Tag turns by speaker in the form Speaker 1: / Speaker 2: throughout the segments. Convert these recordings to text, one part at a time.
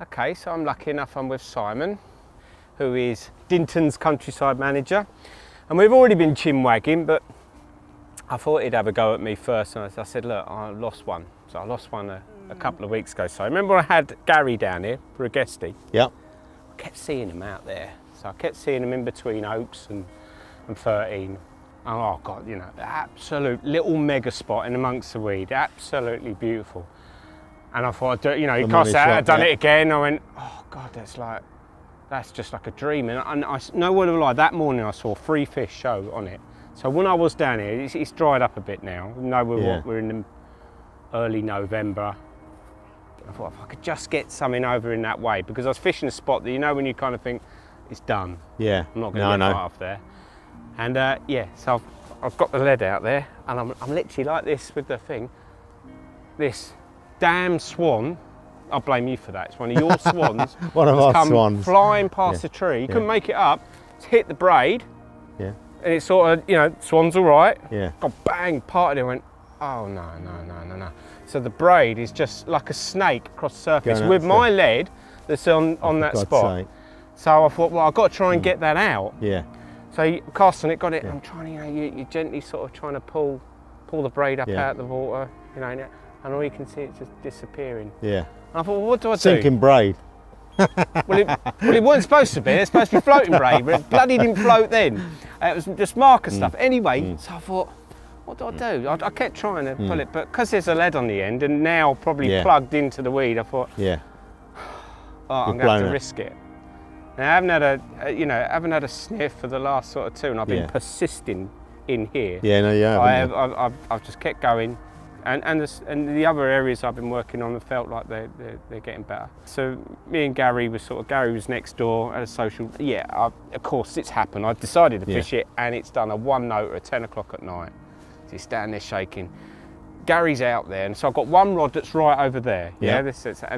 Speaker 1: Okay, so I'm lucky enough I'm with Simon, who is Dinton's countryside manager. And we've already been chinwagging, but I thought he'd have a go at me first. And I said, look, I lost one. So I lost one a couple of weeks ago. So I remember I had Gary down here for a guestie.
Speaker 2: Yep.
Speaker 1: I kept seeing him out there. So I kept seeing him in between Oaks and 13. Oh God, you know, absolute little mega spot in amongst the weed. Absolutely beautiful. And I thought, you know, he cast out, I'd done it again. I went, oh God, that's just like a dream. And I no word of a lie, that morning I saw 3 fish show on it. So when I was down here, it's dried up a bit now. You know, we're in the early November. I thought if I could just get something over in that way, because I was fishing a spot that, you know, when you kind of think it's done.
Speaker 2: Yeah.
Speaker 1: I'm not going to get right off there. And yeah, so I've got the lead out there, and I'm literally like this with the thing. This damn swan, I'll blame you for that. It's one of your swans.
Speaker 2: One of our swans.
Speaker 1: Flying past the tree. You couldn't make it up. It's hit the braid.
Speaker 2: Yeah.
Speaker 1: And it's sort of, you know, swan's all right.
Speaker 2: Yeah.
Speaker 1: Got bang, parted it, went, oh no. So the braid is just like a snake across the surface with my lead that's on that spot. Sake. So I thought, well, I've got to try and get that out.
Speaker 2: Yeah.
Speaker 1: So you cast on it, got it. I'm trying, you know, you're gently sort of trying to pull the braid up out of the water, you know, and all you can see it's just disappearing.
Speaker 2: Yeah.
Speaker 1: And I thought, well, what do I do?
Speaker 2: Sinking braid.
Speaker 1: well, it wasn't supposed to be. It's supposed to be floating braid, but it bloody didn't float then. It was just marker stuff. Anyway, so I thought, what do I do? I kept trying to pull it, but because there's a lead on the end and now probably plugged into the weed, I thought, oh, I'm going to have to risk it. Now, I haven't had a sniff for the last sort of 2, and I've been persisting in here.
Speaker 2: Yeah, no, yeah.
Speaker 1: I've just kept going, and the other areas I've been working on, I felt like they're getting better. So me and Gary was next door at a social. Yeah, of course it's happened. I decided to fish it, and it's done a 1-noter at 10 o'clock at night. So he's standing there shaking. Gary's out there, and so I've got one rod that's right over there. And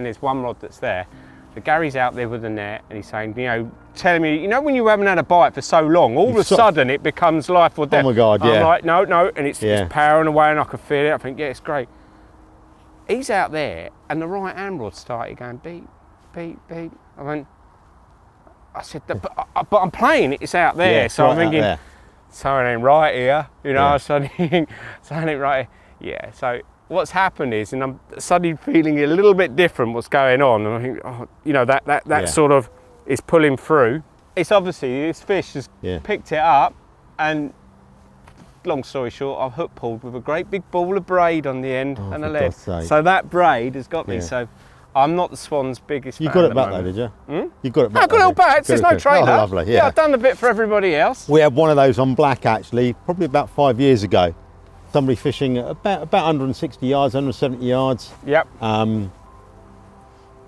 Speaker 1: there's one rod that's there. So Gary's out there with the net, and he's saying, you know, telling me, you know, when you haven't had a bite for so long, all of a sudden it becomes life or death.
Speaker 2: Oh my God,
Speaker 1: I'm like, no, and it's powering away, and I can feel it. I think, yeah, it's great. He's out there, and the right hand rod started going beep, beep, beep. I said, but I'm playing it. It's out there, so I'm thinking, something ain't right here. You know, something ain't right here. Yeah, so. What's happened is, and I'm suddenly feeling a little bit different what's going on, and I think, oh, you know, that sort of is pulling through. It's obviously, this fish has picked it up, and long story short, I've hook pulled with a great big ball of braid on the end and a lead. So that braid has got me, so I'm not the swan's biggest fan.
Speaker 2: You got it back though, did you? You got it back.
Speaker 1: I got it all back, there's no trailer.
Speaker 2: Oh, lovely,
Speaker 1: yeah, I've done a bit for everybody else.
Speaker 2: We had one of those on black actually, probably about 5 years ago. Somebody fishing about 160 yards, 170 yards. Yep.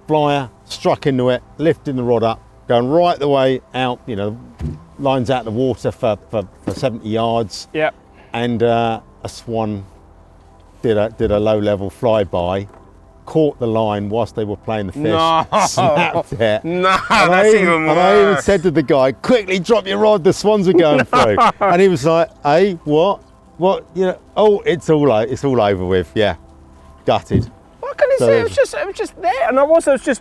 Speaker 2: Flyer, struck into it, lifting the rod up, going right the way out, you know, lines out the water for 70 yards. Yep. And a swan did a low level flyby, caught the line whilst they were playing the fish, snapped it. No, that's even worse. And I even said to the guy, quickly drop your rod, the swans are going through. And he was like, hey, what? What, you know, oh, it's all over with, gutted.
Speaker 1: Well, I couldn't see, it was just there, and I was just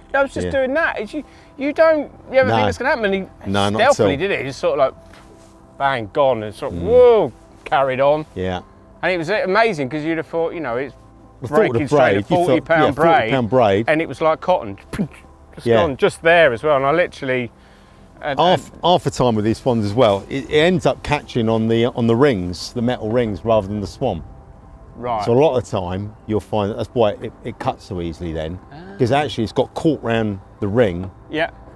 Speaker 1: doing that. It's, you ever think it's going to happen? And he stealthily did it, he just sort of like, bang, gone, and sort of, whoa, carried on. Yeah. And it was amazing, because you'd have thought, you know, it's breaking straight at 40-pound braid,
Speaker 2: 40-pound braid,
Speaker 1: and it was like cotton, just gone, just there as well, and I literally...
Speaker 2: half the time with these swans as well, it ends up catching on the rings, the metal rings, rather than the swan. Right. So a lot of the time you'll find that's why it cuts so easily then, because actually it's got caught round the ring,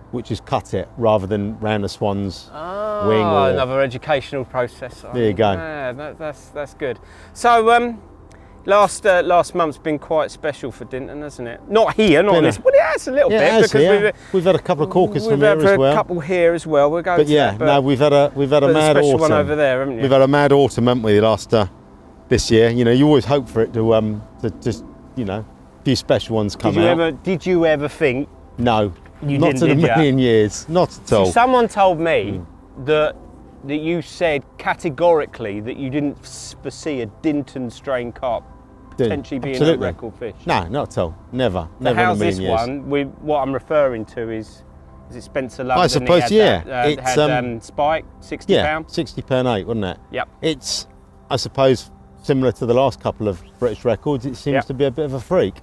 Speaker 2: which has cut it rather than round the swan's wing. Or
Speaker 1: another educational process.
Speaker 2: There you go.
Speaker 1: Yeah, that's good. So last month's been quite special for Dinton, hasn't it? Not here, not this. Well, it has a little bit because
Speaker 2: we've had a couple of corkers from here as well.
Speaker 1: We've had a couple here as well. We'll go.
Speaker 2: But yeah, no, we've had a mad autumn.
Speaker 1: One over there, haven't you?
Speaker 2: We've had a mad autumn, haven't we? This year, you know, you always hope for it to just, you know, a few special ones come out.
Speaker 1: Did you ever think?
Speaker 2: No, not in a million years, not at all.
Speaker 1: Someone told me that you said categorically that you didn't foresee a Dinton strain carp potentially being a record fish.
Speaker 2: No, not at all. Never.
Speaker 1: So
Speaker 2: never
Speaker 1: how's
Speaker 2: in a
Speaker 1: this
Speaker 2: million years.
Speaker 1: one? What I'm referring to is it Spencer Love?
Speaker 2: I suppose, yeah.
Speaker 1: It had spike, £60.
Speaker 2: Yeah, £60 8, wasn't it?
Speaker 1: Yep.
Speaker 2: It's, I suppose, similar to the last couple of British records. It seems to be a bit of a freak,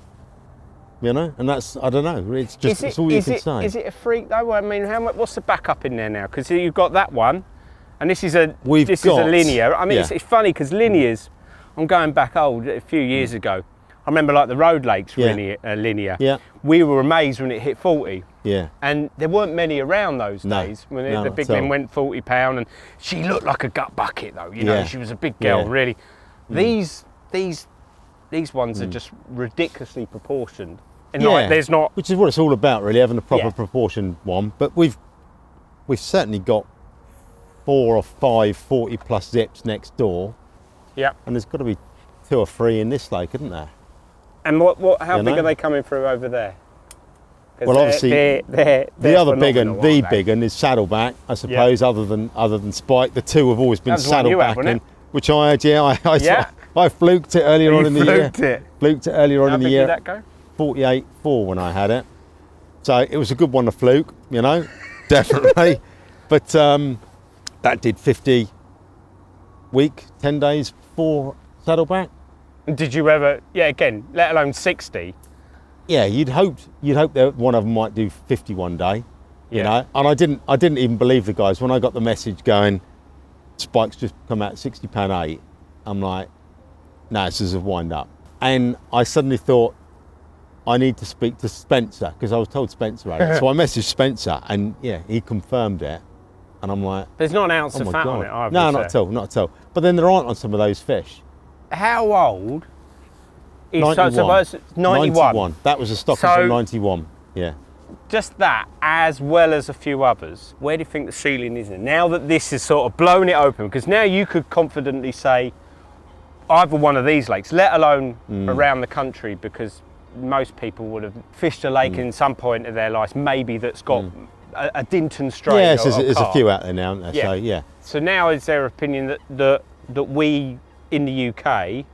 Speaker 2: you know. And that's, I don't know. It's just it's all you can say.
Speaker 1: Is it a freak though? I mean, what's the backup in there now? Because you've got that one, and this is a linear. I mean, it's funny because linears. I'm going back a few years ago. I remember like the Road Lakes linear.
Speaker 2: Yeah.
Speaker 1: We were amazed when it hit 40.
Speaker 2: Yeah.
Speaker 1: And there weren't many around those days when the big one went £40, and she looked like a gut bucket though. You know, she was a big girl, really. These ones are just ridiculously proportioned. And like, there's not,
Speaker 2: which is what it's all about, really, having a proper proportioned one. But we've certainly got 4 or 5 40+ zips next door.
Speaker 1: Yeah.
Speaker 2: And there's got to be 2 or 3 in this lake, isn't there?
Speaker 1: And how big are they coming through over there?
Speaker 2: Well, obviously,
Speaker 1: they're
Speaker 2: the other big one, the big one, is saddleback, I suppose. Other than spike, the 2 have always been saddleback, which I had. I fluked it earlier on in the year. Fluked it earlier on in the year.
Speaker 1: How big did that go?
Speaker 2: 48.4 when I had it. So it was a good one to fluke, you know, definitely. But that did 50 week, 10 days for saddleback.
Speaker 1: Did you ever? Yeah, again, let alone 60.
Speaker 2: Yeah, you'd hope that one of them might do 50 one day, you know. And I didn't even believe the guys when I got the message going, spikes just come out £60 8. I'm like, no, this is a wind up. And I suddenly thought, I need to speak to Spencer because I was told Spencer had it. So I messaged Spencer, and he confirmed it. And I'm like,
Speaker 1: there's not an ounce of fat on it either.
Speaker 2: No, not at all. But then there aren't on some of those fish.
Speaker 1: How old?
Speaker 2: 91.
Speaker 1: 91.
Speaker 2: That was a stock from 91. Yeah.
Speaker 1: Just that, as well as a few others. Where do you think the ceiling is now that this has sort of blown it open? Because now you could confidently say either one of these lakes, let alone around the country, because most people would have fished a lake in some point of their life, maybe that's got a Dinton strain.
Speaker 2: Yeah, there's a few out there now, aren't there?
Speaker 1: Yeah. So now is their opinion that we in the UK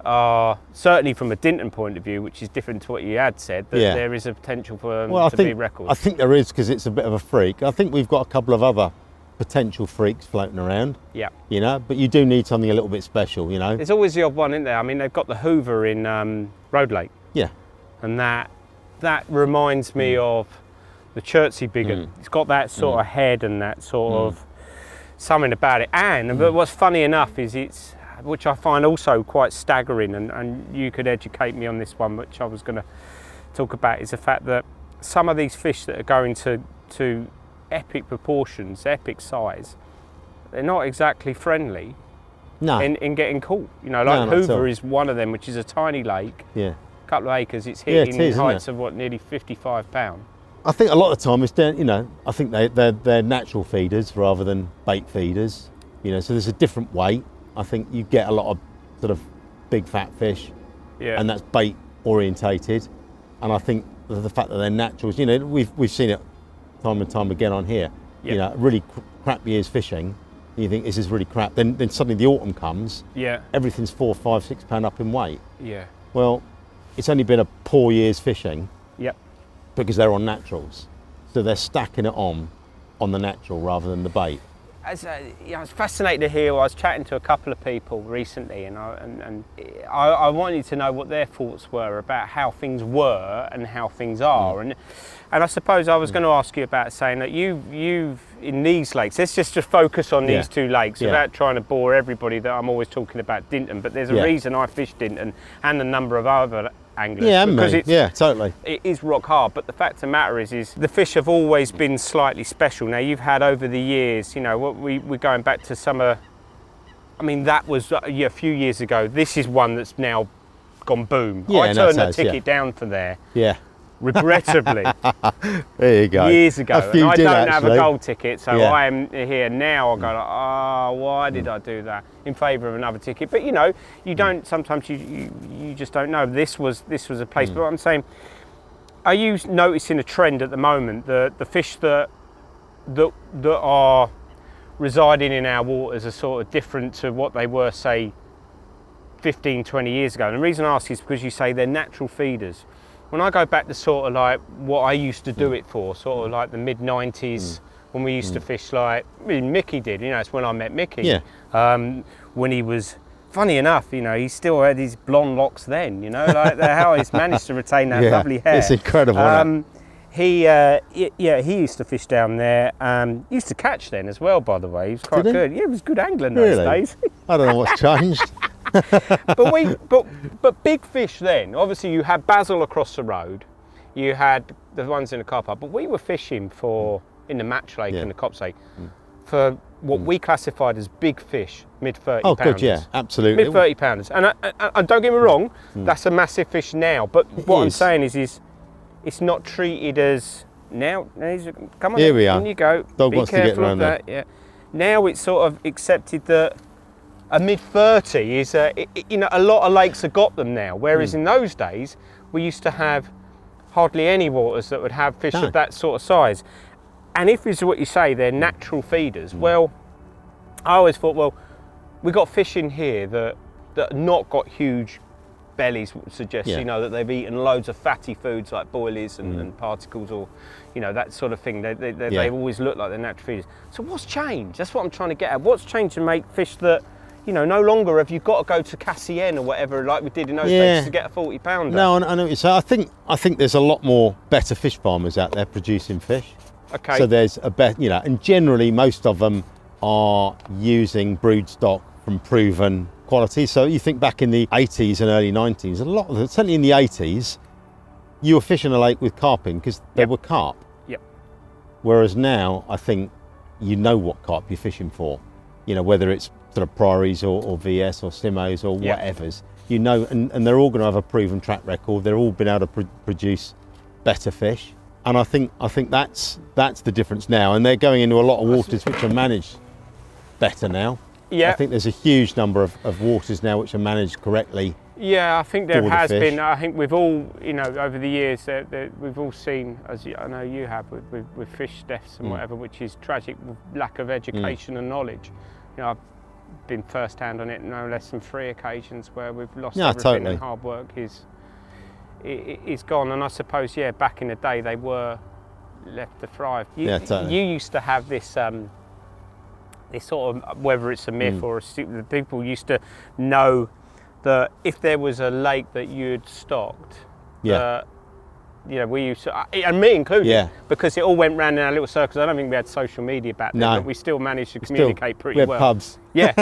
Speaker 1: are, certainly from a Dinton point of view, which is different to what you had said, that there is a potential for them to be records?
Speaker 2: I think there is, because it's a bit of a freak. I think we've got a couple of other potential freaks floating around. Yeah. You know, but you do need something a little bit special, you know.
Speaker 1: There's always the odd one, isn't there? I mean, they've got the Hoover in Road Lake.
Speaker 2: Yeah.
Speaker 1: And that reminds me of the Chertsey Biggin. It's got that sort of head and that sort of something about it. But what's funny enough is which I find also quite staggering, and you could educate me on this one, which I was going to talk about, is the fact that some of these fish that are going to epic proportions, epic size, they're not exactly friendly in getting caught. You know, like Hoover is one of them, which is a tiny lake, a couple of acres, it's hitting heights of nearly 55 pounds.
Speaker 2: I think a lot of the time it's down, you know, I think they're natural feeders rather than bait feeders, you know, so there's a different weight. I think you get a lot of sort of big fat fish, and that's bait orientated. And I think the fact that they're naturals, you know, we've seen it time and time again on here. You know, really crap years fishing, you think this is really crap. Then suddenly the autumn comes. Everything's £4, £5, £6 up in weight. Well, it's only been a poor year's fishing. Because they're on naturals, so they're stacking it on the natural rather than the bait.
Speaker 1: I was fascinated to hear. I was chatting to a couple of people recently, and I wanted to know what their thoughts were about how things were and how things are, and I suppose I was going to ask you about saying that you've in these lakes. Let's just focus on these 2 lakes without trying to bore everybody that I'm always talking about Dinton. But there's a reason I fish Dinton and a number of other anglers, because
Speaker 2: totally.
Speaker 1: It is rock hard, but the fact of the matter is the fish have always been slightly special. Now you've had over the years, you know, we're going back to summer. I mean, that was a few years ago. This is one that's now gone boom. I turned the ticket down for there. Regrettably.
Speaker 2: There you go.
Speaker 1: Years ago. And I don't have a gold ticket, so I am here now. I go, why did I do that in favour of another ticket? But you know, you don't. Sometimes you just don't know. This was a place. But I'm saying, are you noticing a trend at the moment? The fish that are residing in our waters are sort of different to what they were, say, 15, 20 years ago. And the reason I ask is because you say they're natural feeders. When I go back to sort of like what I used to do it for, sort of like the mid-90s, when we used to fish like, I mean, Mickey did, you know, it's when I met Mickey.
Speaker 2: Yeah.
Speaker 1: When he was, funny enough, you know, he still had his blonde locks then, you know, like how he's managed to retain that lovely hair.
Speaker 2: It's incredible.
Speaker 1: He used to fish down there. Used to catch then as well, by the way. He was quite good. Yeah, he was good angling those days.
Speaker 2: I don't know what's changed.
Speaker 1: but big fish then. Obviously, you had basil across the road. You had the ones in the car park. But we were fishing in the Match Lake and the Cops Lake for what we classified as big fish, mid-30 pounders.
Speaker 2: Oh, good, yeah, absolutely.
Speaker 1: Mid-30 pounders. And don't get me wrong, that's a massive fish now. But what I'm saying is it's not treated as now. Come on,
Speaker 2: here we are.
Speaker 1: In you go.
Speaker 2: Dog
Speaker 1: Be
Speaker 2: wants to get
Speaker 1: careful
Speaker 2: around
Speaker 1: of
Speaker 2: there.
Speaker 1: that. Yeah. Now it's sort of accepted that a mid-30 is, you know, a lot of lakes have got them now. Whereas in those days, we used to have hardly any waters that would have fish of that sort of size. And if it's what you say, they're natural feeders. Well, I always thought, well, we got fish in here that have not got huge bellies, would suggest, you know, that they've eaten loads of fatty foods like boilies and particles, or, you know, that sort of thing. They always look like they're natural feeders. So what's changed? That's what I'm trying to get at. What's changed to make fish that, you know, no longer have you got to go to Cassien or whatever like we did in those days to get a 40 pounder?
Speaker 2: No, I know what you say. I think there's a lot more better fish farmers out there producing fish.
Speaker 1: Okay.
Speaker 2: So there's a better, you know, and generally most of them are using brood stock from proven quality. So you think back in the 80s and early 90s, a lot of them, certainly in the 80s, you were fishing a lake with carp in because there were carp.
Speaker 1: Yep.
Speaker 2: Whereas now, I think you know what carp you're fishing for. You know, whether it's sort of priories or VS or Simos or whatever's, you know, and they're all going to have a proven track record. They're all been able to produce better fish. And I think that's the difference now. And they're going into a lot of waters which are managed better now.
Speaker 1: Yeah.
Speaker 2: I think there's a huge number of waters now which are managed correctly.
Speaker 1: Yeah, I think there has been. I think we've all, you know, over the years, we've all seen, as I know you have, with fish deaths and whatever, which is tragic, with lack of education and knowledge. You know, I've been first hand on it no less than 3 occasions where we've lost everything and hard work is gone. And I suppose, back in the day they were left to thrive. You used to have this this sort of, whether it's a myth or the people used to know that if there was a lake that you'd stocked, you know, we used to, and me included, because it all went round in our little circles. I don't think we had social media back then, but we still managed to communicate pretty well.
Speaker 2: We had pubs.
Speaker 1: Yeah,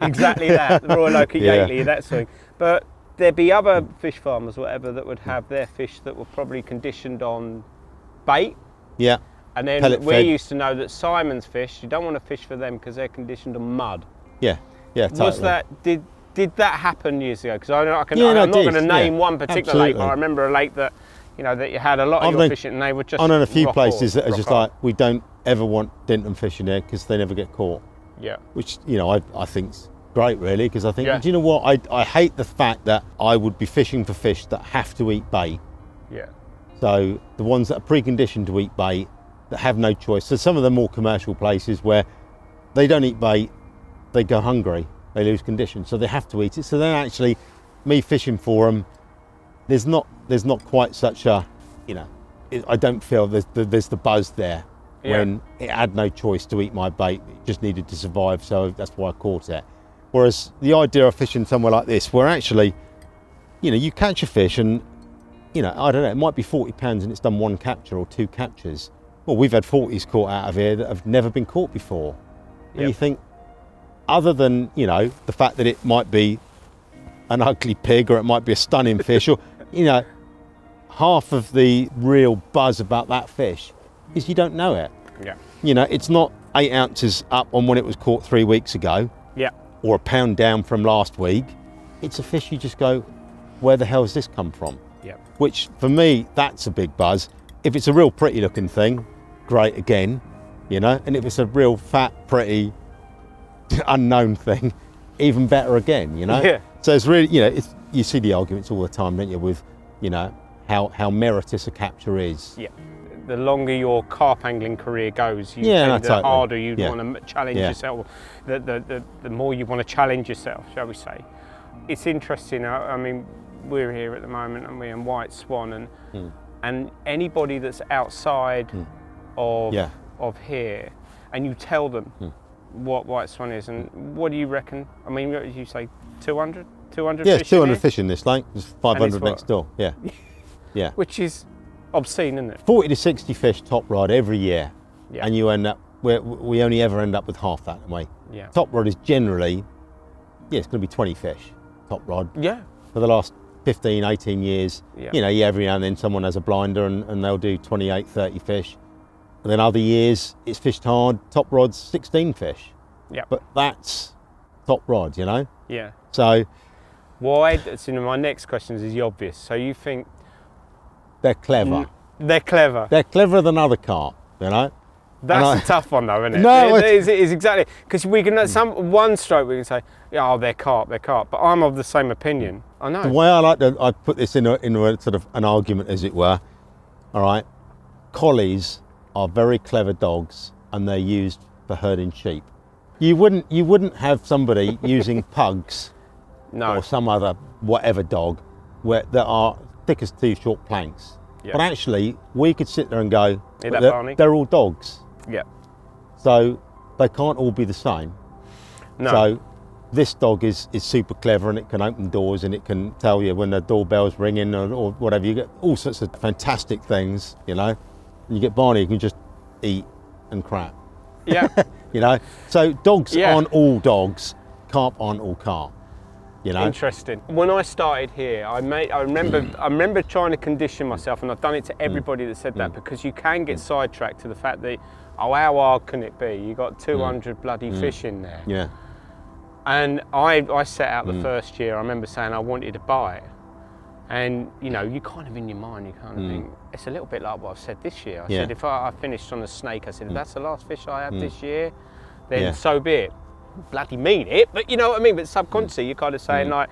Speaker 1: exactly that. The Royal Oak at Yateley, that sort of thing. But there'd be other fish farmers, whatever, that would have their fish that were probably conditioned on bait.
Speaker 2: Yeah.
Speaker 1: And then we used to know that Simon's fish, you don't want to fish for them because they're conditioned on mud.
Speaker 2: Yeah, totally.
Speaker 1: Was that, did that happen years ago? Because I'm not going to name one particular lake, but I remember a lake that, you know, that you had a lot of your fishing and they were just
Speaker 2: I know a few places that are just like, we don't ever want Dinton fishing there because they never get caught. Yeah. Which, you know, I think's great, really, because I think, do you know what? I hate the fact that I would be fishing for fish that have to eat bait. Yeah. So the ones that are preconditioned to eat bait, that have no choice. So some of the more commercial places where they don't eat bait, they go hungry, they lose condition, so they have to eat it. So then actually, me fishing for them, there's not quite such a, you know, I don't feel there's the buzz there when it had no choice to eat my bait, it just needed to survive, so that's why I caught it. Whereas the idea of fishing somewhere like this, where actually, you know, you catch a fish and, you know, I don't know, it might be 40 pounds and it's done 1 capture or 2 captures. Well, we've had 40s caught out of here that have never been caught before. And you think, other than, you know, the fact that it might be an ugly pig or it might be a stunning fish, or, you know, half of the real buzz about that fish is you don't know it. Yeah. You know, it's not 8 ounces up on when it was caught 3 weeks ago. Yeah. Or a pound down from last week. It's a fish you just go, where the hell has this come from? Yeah. Which, for me, that's a big buzz. If it's a real pretty looking thing, great again, you know, and if it's a real fat, pretty, unknown thing, even better again, you know. Yeah. So it's really, you know, you see the arguments all the time, don't you, with, you know, how meritorious a capture is. Yeah. The longer your carp angling career goes, the harder you want to challenge yourself. The more you want to challenge yourself, shall we say.
Speaker 1: it's interesting. I mean, we're here at the moment, and we're in White Swan, and anybody that's outside of here, and you tell them what White Swan is, and what do you reckon? I mean, what did you say, 200? 200
Speaker 2: yeah,
Speaker 1: fish
Speaker 2: 200 fish in this lake. There's 500
Speaker 1: what?
Speaker 2: next door. Yeah, yeah.
Speaker 1: Which is obscene, isn't it?
Speaker 2: 40 to 60 fish top rod every year,
Speaker 1: Yeah.
Speaker 2: and you end up. We only ever end up with half that way.
Speaker 1: Yeah.
Speaker 2: Top rod is generally, it's going to be 20 fish. Top rod.
Speaker 1: Yeah.
Speaker 2: For the last 15, 18 years,
Speaker 1: Yeah.
Speaker 2: you know, every now and then someone has a blinder and they'll do 28, 30 fish. And then other years it's fished hard. Top rod's 16 fish.
Speaker 1: Yeah.
Speaker 2: But that's top rod, you know.
Speaker 1: Yeah.
Speaker 2: So
Speaker 1: why? So my next question is the obvious. So you think
Speaker 2: they're clever.
Speaker 1: they're clever?
Speaker 2: They're cleverer than other carp, you know.
Speaker 1: That's a tough one, though, isn't it?
Speaker 2: No,
Speaker 1: it is exactly, because we can one stroke we can say, oh, they're carp. But I'm of the same opinion. I know.
Speaker 2: The way I put this in a sort of an argument, as it were. All right, collies are very clever dogs, and they're used for herding sheep. You wouldn't have somebody using pugs, or some other whatever dog, that are thick as two short planks. Yeah. But actually, we could sit there and go, they're all dogs.
Speaker 1: Yeah.
Speaker 2: So they can't all be the same.
Speaker 1: No.
Speaker 2: So this dog is super clever, and it can open doors, and it can tell you when the doorbell's ringing or whatever. You get all sorts of fantastic things, you know. And you get Barney who can just eat and crap.
Speaker 1: Yeah.
Speaker 2: You know. So dogs aren't all dogs. Carp aren't all carp. You know?
Speaker 1: Interesting. When I started here, I remember trying to condition myself, and I've done it to everybody that said that, because you can get sidetracked to the fact that, oh, how hard can it be? You got 200 bloody fish in there.
Speaker 2: Yeah.
Speaker 1: And I set out the first year. I remember saying I wanted to buy it, and you know, you kind of in your mind, you kind of think it's a little bit like what I've said this year. I said if I finished on a snake, I said if that's the last fish I have this year, then so be it. Bloody mean it, but you know what I mean. But subconsciously, you're kind of saying like,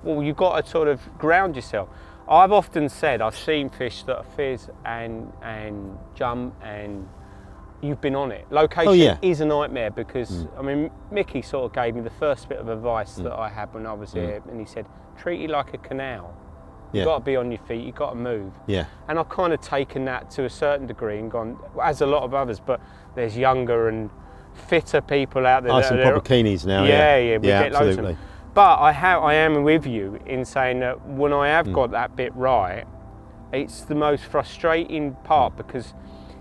Speaker 1: well, you've got to sort of ground yourself. I've often said I've seen fish that are fizz and jump, and you've been on it. Location is a nightmare because I mean, Mickey sort of gave me the first bit of advice that I had when I was here, and he said, treat it like a canal. You've got to be on your feet. You've got to move. Yeah. And I've kind of taken that to a certain degree and gone, as a lot of others, but there's younger and fitter people out there.
Speaker 2: Some proper keenies now.
Speaker 1: We get loads of them. But I am with you in saying that when I have got that bit right, it's the most frustrating part, because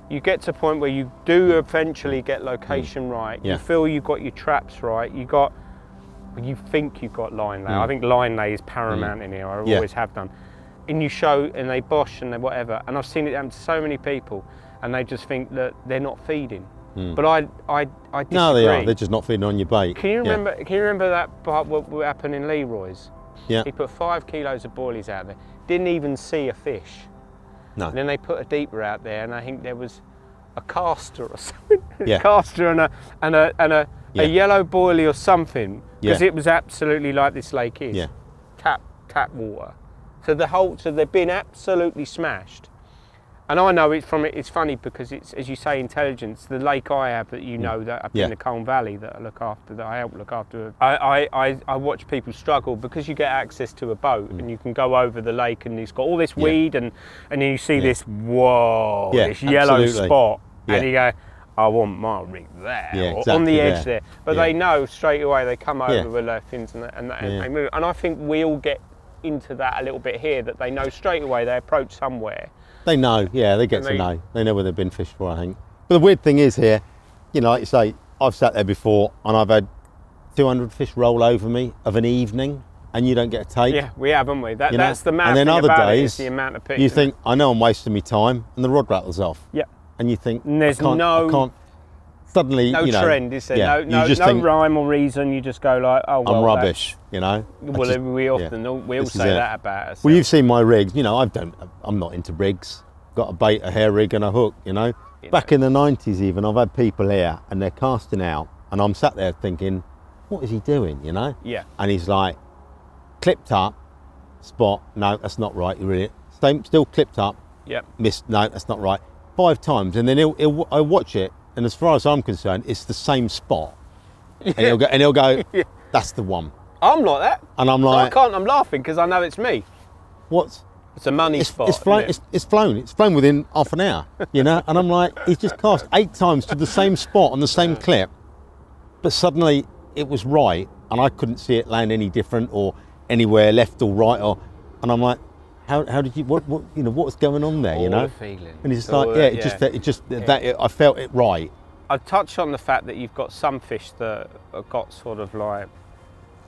Speaker 1: you get to a point where you do eventually get location right. You feel you've got your traps right. You think you've got line lay. I think line lay is paramount in here. I always have done. And you show, and they bosh and they whatever. And I've seen it happen to so many people, and they just think that they're not feeding. But I disagree.
Speaker 2: No, they are. They're just not feeding on your bait.
Speaker 1: Can you remember? Can you remember that part? What happened in Leroy's?
Speaker 2: Yeah.
Speaker 1: He put 5 kilos of boilies out there. Didn't even see a fish.
Speaker 2: No.
Speaker 1: And then they put a deeper out there, and I think there was a caster or something.
Speaker 2: Yeah.
Speaker 1: A caster and a yellow boilie or something, because it was absolutely like this lake is.
Speaker 2: Yeah.
Speaker 1: Tap water. So they've been absolutely smashed. And I know it's funny because it's, as you say, intelligence. The lake I have that that up in the Colne Valley that I help look after. I watch people struggle because you get access to a boat and you can go over the lake and it's got all this weed and then you see this this yellow spot and you go, I want my rig there, or on the edge there. But they know straight away. They come over with their fins and they move. And I think we all get into that a little bit here, that they know straight away. They approach somewhere.
Speaker 2: They know, they get to know. They know where they've been fished for, I think. But the weird thing is here, like you say, I've sat there before and I've had 200 fish roll over me of an evening, and you don't get a take.
Speaker 1: Yeah, we have, haven't we? That's the mad
Speaker 2: thing. And then other days,
Speaker 1: the amount of
Speaker 2: you think, I know I'm wasting my time, and the rod rattles off.
Speaker 1: Yeah.
Speaker 2: And you think,
Speaker 1: and there's
Speaker 2: I can't. Suddenly,
Speaker 1: trend, is there? No rhyme or reason. You just go like, oh, well,
Speaker 2: I'm rubbish, Well,
Speaker 1: we often we all say that about us.
Speaker 2: Well, you've seen my rigs. I'm not into rigs. Got a bait, a hair rig, and a hook. Back in the 90s, even I've had people here, and they're casting out, and I'm sat there thinking, what is he doing?
Speaker 1: Yeah. And
Speaker 2: he's like, clipped up, spot. No, that's not right. You really still clipped up.
Speaker 1: Yep.
Speaker 2: Missed. No, that's not right. 5 times, and then I watch it. And as far as I'm concerned, it's the same spot. And he'll go, that's the one.
Speaker 1: I'm like that.
Speaker 2: And I'm
Speaker 1: So
Speaker 2: like,
Speaker 1: I'm laughing because I know it's me.
Speaker 2: what's...
Speaker 1: It's a money spot.
Speaker 2: It's flown. It's flown within half an hour, you know. And I'm like, he's just cast 8 times to the same spot on the same clip, but suddenly it was right, and I couldn't see it land any different or anywhere left or right. And I'm like, how did you? What you know? What's going on there? You know.
Speaker 1: The feeling.
Speaker 2: And he's just like, I felt it right.
Speaker 1: I've touched on the fact that you've got some fish that have got sort of like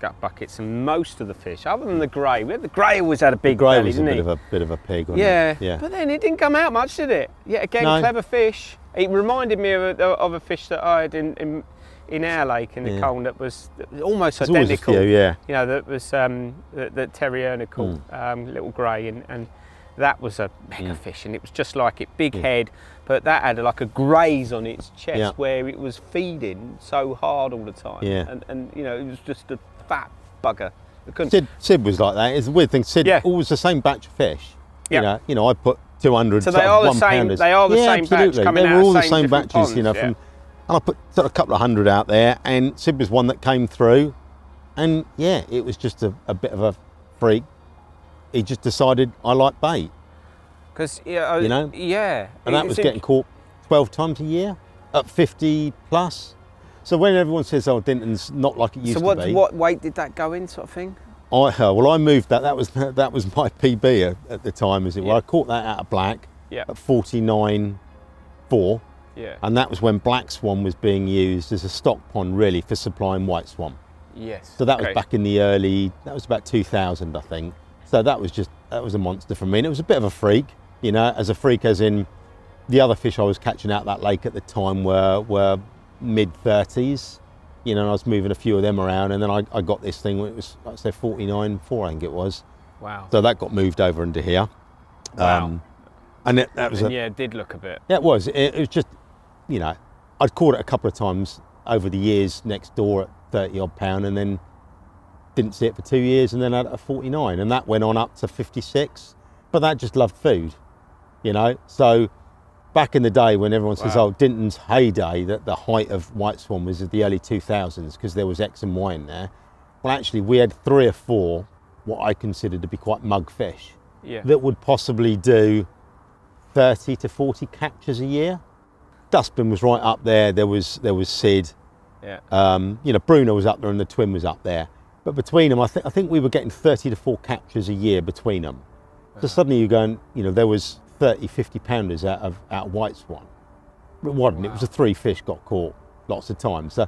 Speaker 1: gut buckets, and most of the fish, other than the grey, the grey always had a big belly,
Speaker 2: was
Speaker 1: didn't
Speaker 2: a
Speaker 1: he?
Speaker 2: bit of a pig, wasn't
Speaker 1: yeah.
Speaker 2: it? Yeah.
Speaker 1: But then it didn't come out much, did it? Yeah, again,
Speaker 2: No.
Speaker 1: clever fish. It reminded me of a fish that I had in our lake in the Colne that was almost
Speaker 2: There's
Speaker 1: identical.
Speaker 2: always a few, yeah.
Speaker 1: You know, that was the terriernical little grey, and that was a mega fish, and it was just like it, big head, but that had like a graze on its chest where it was feeding so hard all the time.
Speaker 2: Yeah.
Speaker 1: And you know, it was just a fat bugger.
Speaker 2: Sid was like that. It's a weird thing. Sid always the same batch of fish.
Speaker 1: Yeah.
Speaker 2: You know, I put 200.
Speaker 1: So they are the same.
Speaker 2: pounders.
Speaker 1: They are the same
Speaker 2: absolutely.
Speaker 1: batch coming
Speaker 2: they
Speaker 1: out.
Speaker 2: were all the
Speaker 1: same
Speaker 2: same
Speaker 1: different
Speaker 2: batches.
Speaker 1: ponds,
Speaker 2: You know, and I put sort of a couple of 100 out there, and Sid was one that came through, and it was just a bit of a freak. He just decided I like bait.
Speaker 1: Because
Speaker 2: you know, and that was getting caught 12 times a year, at 50 plus. So when everyone says, "Oh, Dinton's not like it used to be,"
Speaker 1: so what weight did that go in, sort of thing?
Speaker 2: I moved that. That was my PB at the time, as it were. I caught that out of black at 49.4.
Speaker 1: Yeah.
Speaker 2: And that was when black swan was being used as a stock pond, really, for supplying white swan.
Speaker 1: Yes.
Speaker 2: So that was back in the that was about 2000, I think. So that was a monster for me. And it was a bit of a freak, you know, as a freak as in the other fish I was catching out that lake at the time were mid-30s, you know, and I was moving a few of them around, and then I got this thing when it was, like I said, 49.4, I think it was.
Speaker 1: Wow.
Speaker 2: So that got moved over into here.
Speaker 1: Wow.
Speaker 2: And that was
Speaker 1: it did look a bit.
Speaker 2: Yeah, it was. It was just, you know, I'd caught it a couple of times over the years next door at 30 odd pound, and then didn't see it for 2 years, and then had it at 49, and that went on up to 56. But that just loved food, you know. So back in the day when everyone says, "Oh, Dinton's heyday," that the height of white swan was the early 2000s because there was X and Y in there. Well, actually, we had 3 or 4 what I considered to be quite mug fish that would possibly do 30 to 40 captures a year. Dustbin was right up there. There was Sid.
Speaker 1: Yeah.
Speaker 2: You know, Bruno was up there and the twin was up there. But between them, I think we were getting 30 to 4 captures a year between them. So suddenly you're going, you know, there was 30, 50 pounders out of white swan. It wasn't. It was the 3 fish got caught lots of times. So,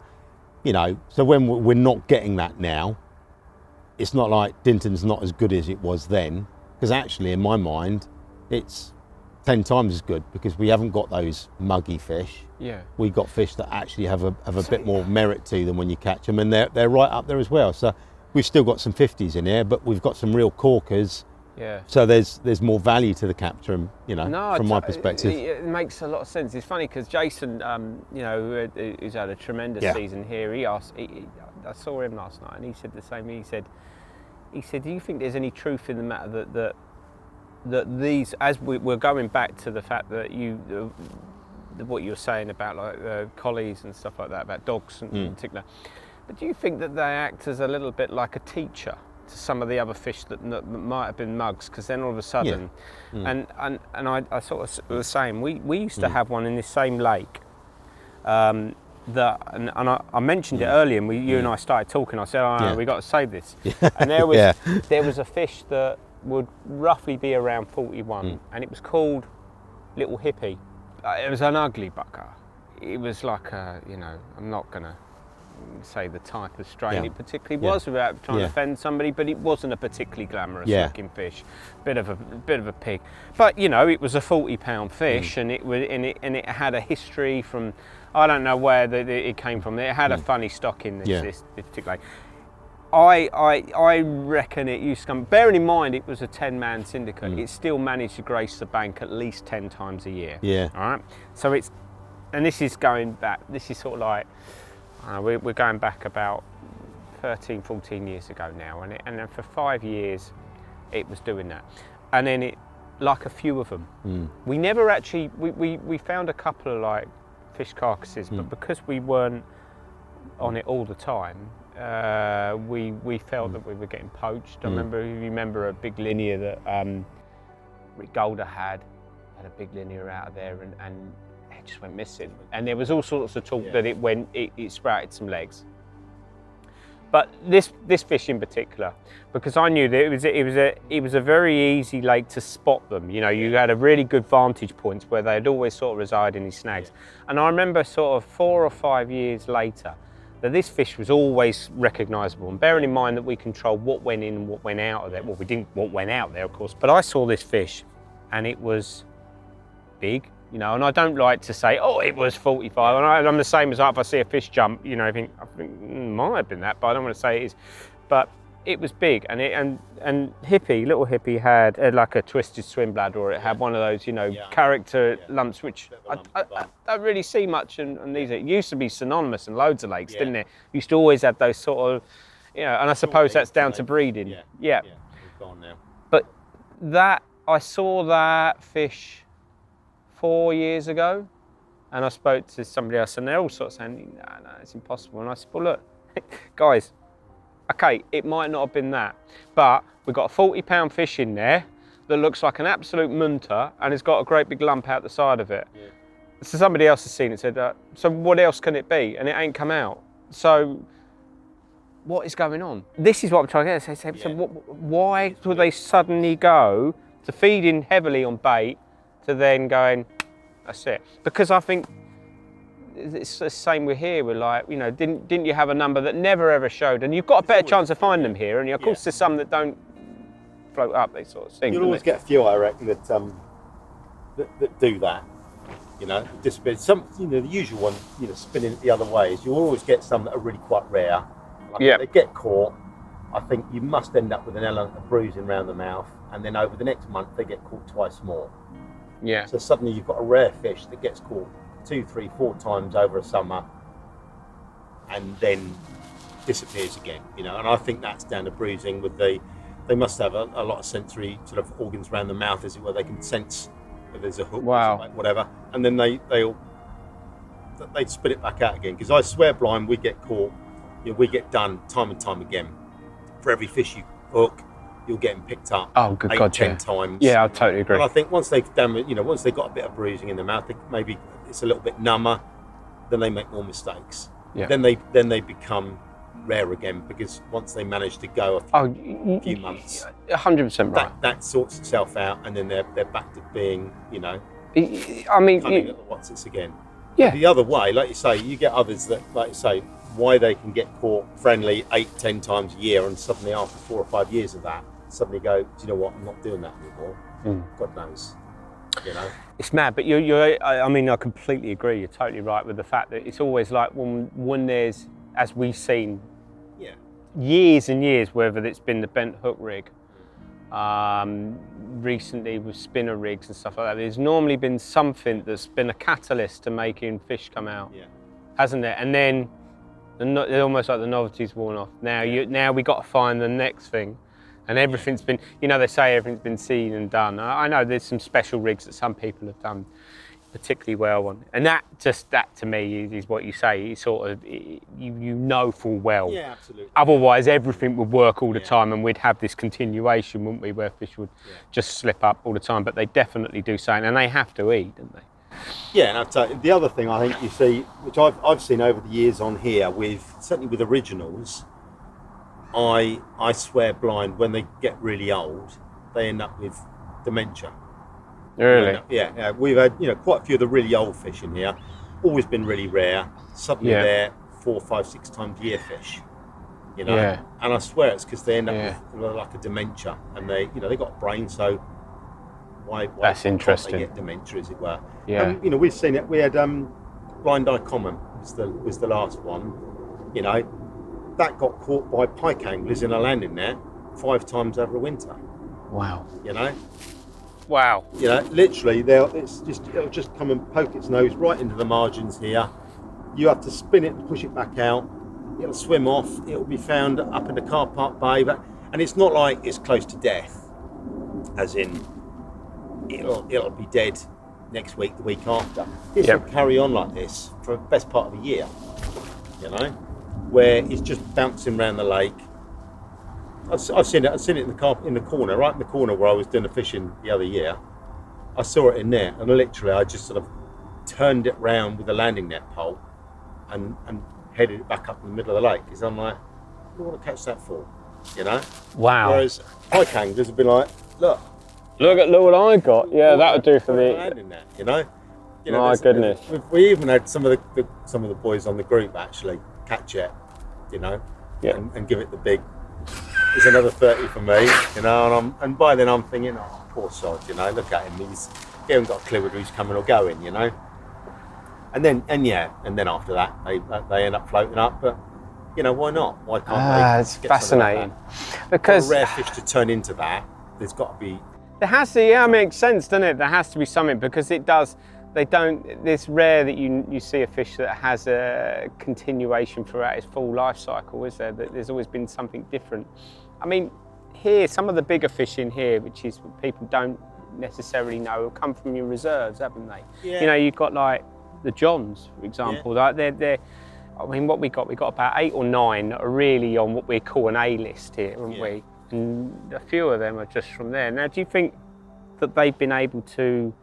Speaker 2: you know, so when we're not getting that now, it's not like Dinton's not as good as it was then, because actually in my mind, it's 10 times as good because we haven't got those muggy fish.
Speaker 1: Yeah.
Speaker 2: We got fish that actually have a bit more merit to them when you catch them, and they're right up there as well. So we've still got some 50s in here, but we've got some real corkers.
Speaker 1: Yeah.
Speaker 2: So there's more value to the capture, you know, from my perspective.
Speaker 1: It makes a lot of sense. It's funny because Jason, you know, who's had a tremendous season here, I saw him last night, and he said the same. He said, "Do you think there's any truth in the matter that these, as we're going back to the fact that what you were saying about like collies and stuff like that, about dogs in particular, but do you think that they act as a little bit like a teacher to some of the other fish that might have been mugs, because then all of a sudden, and I sort of was saying, we used to have one in this same lake, and I mentioned it earlier, and you and I started talking. I said, "Oh, we got to save this," and there was a fish that would roughly be around 41, and it was called Little Hippie. It was an ugly bucker. It was like a, you know, I'm not gonna say the type of strain it particularly was without trying to offend somebody, but it wasn't a particularly glamorous looking fish. Bit of a pig, but you know, it was a 40-pound fish, and it had a history from, I don't know where it came from. It had a funny stock in this particular. I reckon it used to come, bearing in mind it was a 10-man syndicate, it still managed to grace the bank at least 10 times a year. Yeah. All right. So and this is going back, this is sort of like, we're going back about 13, 14 years ago now, and then for 5 years it was doing that. And then like a few of them, we never actually, we found a couple of like fish carcasses, but because we weren't on it all the time, we felt that we were getting poached. I remember a big linear that Rick Golder had a big linear out of there, and it just went missing. And there was all sorts of talk that it sprouted some legs. But this fish in particular, because I knew that it was a very easy lake to spot them. You know, you had a really good vantage points where they'd always sort of reside in these snags. And I remember sort of 4 or 5 years later that this fish was always recognisable. And bearing in mind that we controlled what went in and what went out of there. Well, we didn't what went out there, of course. But I saw this fish, and it was big. You know, and I don't like to say, oh, it was 45. And I'm the same as if I see a fish jump, you know, I think might have been that, but I don't want to say it is. But it was big, and little Hippie had like a twisted swim bladder, or it had one of those, you know, character lumps, which I don't really see much on these. It used to be synonymous in loads of lakes, didn't it? Used to always have those sort of, you know, and I suppose that's down to breeding. Yeah.
Speaker 2: It's gone now.
Speaker 1: But I saw that fish 4 years ago, and I spoke to somebody else, and they're all sort of saying, no, it's impossible. And I said, well, look, guys, okay, it might not have been that, but we've got a 40-pound fish in there that looks like an absolute munter, and it's got a great big lump out the side of it. Yeah. So somebody else has seen it and said, so what else can it be? And it ain't come out. So what is going on? This is what I'm trying to get at. So why would they suddenly go to feeding heavily on bait to then going, that's it? Because I think it's the same with here. We're like, you know, didn't you have a number that never ever showed? And you've got a better chance of finding them here. And of course, there's some that don't float up. They sort of sink.
Speaker 2: You'll always get a few, I reckon, that do that. You know, disappear. Some, you know, the usual one, you know, spinning it the other way is you'll always get some that are really quite rare. Like if they get caught, I think you must end up with an element of bruising around the mouth, and then over the next month they get caught twice more.
Speaker 1: Yeah.
Speaker 2: So suddenly you've got a rare fish that gets caught 2, 3, 4 times over a summer, and then disappears again. You know, and I think that's down to bruising. They must have a lot of sensory sort of organs around the mouth, as it were. They can sense if there's a hook, or whatever, and then they spit it back out again. Because I swear blind, we get caught. You know, we get done time and time again. For every fish you hook, you'll get them picked up 10 times.
Speaker 1: Yeah, I totally agree.
Speaker 2: And I think once they've done, you know, once they've got a bit of bruising in the mouth, maybe it's a little bit number, then they make more mistakes. Yeah. Then they become rare again, because once they manage to go a few months,
Speaker 1: 100% right.
Speaker 2: That sorts itself out, and then they're back to being, you know,
Speaker 1: I mean,
Speaker 2: coming at the what's it's again.
Speaker 1: Yeah.
Speaker 2: The other way, like you say, you get others that, like you say, why they can get caught friendly 8-10 times a year, and suddenly after 4 or 5 years of that, suddenly go, do you know what? I'm not doing that anymore. God knows, you know.
Speaker 1: It's mad, but I mean, I completely agree. You're totally right with the fact that it's always like when there's, as we've seen, years and years, whether it's been the bent hook rig, recently with spinner rigs and stuff like that, there's normally been something that's been a catalyst to making fish come out, hasn't there? And then almost like the novelty's worn off. Now we got to find the next thing, and everything's been, you know, they say everything's been seen and done. I know there's some special rigs that some people have done particularly well on, and that to me is what you say. It's sort of, you know full well.
Speaker 2: Yeah, absolutely.
Speaker 1: Otherwise, everything would work all the time, and we'd have this continuation, wouldn't we, where fish would just slip up all the time. But they definitely do something, and they have to eat, don't they?
Speaker 2: Yeah, and I'll tell you, the other thing I think you see, which I've seen over the years on here, certainly with originals, I swear blind, when they get really old, they end up with dementia.
Speaker 1: Really?
Speaker 2: Yeah. We've had, you know, quite a few of the really old fish in here, always been really rare. Suddenly they're 4, 5, 6 times a year fish, you know. Yeah. And I swear it's because they end up with like a dementia, and they got a brain, so why
Speaker 1: that's interesting.
Speaker 2: They get dementia, as it were.
Speaker 1: Yeah.
Speaker 2: And, you know, we've seen it. We had blind eye common was the last one. You know, that got caught by pike anglers in a landing net 5 times over a winter.
Speaker 1: Wow.
Speaker 2: You know.
Speaker 1: Wow.
Speaker 2: You know, literally, it'll just come and poke its nose right into the margins here. You have to spin it and push it back out. It'll swim off. It'll be found up in the car park bay, and it's not like it's close to death, as in it'll be dead next week, the week after. This will carry on like this for the best part of a year. You know. where it's just bouncing around the lake. I've seen it in the corner, right in the corner where I was doing the fishing the other year. I saw it in there, and literally I just sort of turned it round with a landing net pole and headed it back up in the middle of the lake, because I'm like, what do I want to catch that for? You know?
Speaker 1: Wow.
Speaker 2: Whereas pike anglers would be like, look
Speaker 1: what I got. Yeah, that would do for the
Speaker 2: landing net, you know?
Speaker 1: My goodness.
Speaker 2: We even had some of the boys on the group actually catch it, you know, and give it the big. There's another 30 for me, you know, and by then I'm thinking, oh, poor sod, you know, look at him, he hasn't got a clue whether he's coming or going, you know. And then after that they end up floating up, but you know, why not? Why can't they?
Speaker 1: It's fascinating because
Speaker 2: for a rare fish to turn into that, there's got to be.
Speaker 1: There has to, it makes sense, doesn't it? There has to be something, because it does. It's rare that you see a fish that has a continuation throughout its full life cycle, is there? That there's always been something different. I mean, here, some of the bigger fish in here, which is what people don't necessarily know, have come from your reserves, haven't they?
Speaker 2: Yeah.
Speaker 1: You know, you've got like the Johns, for example. Like they're. I mean, what we got about 8 or 9 that are really on what we call an A list here, haven't we? And a few of them are just from there. Now, do you think that they've been able to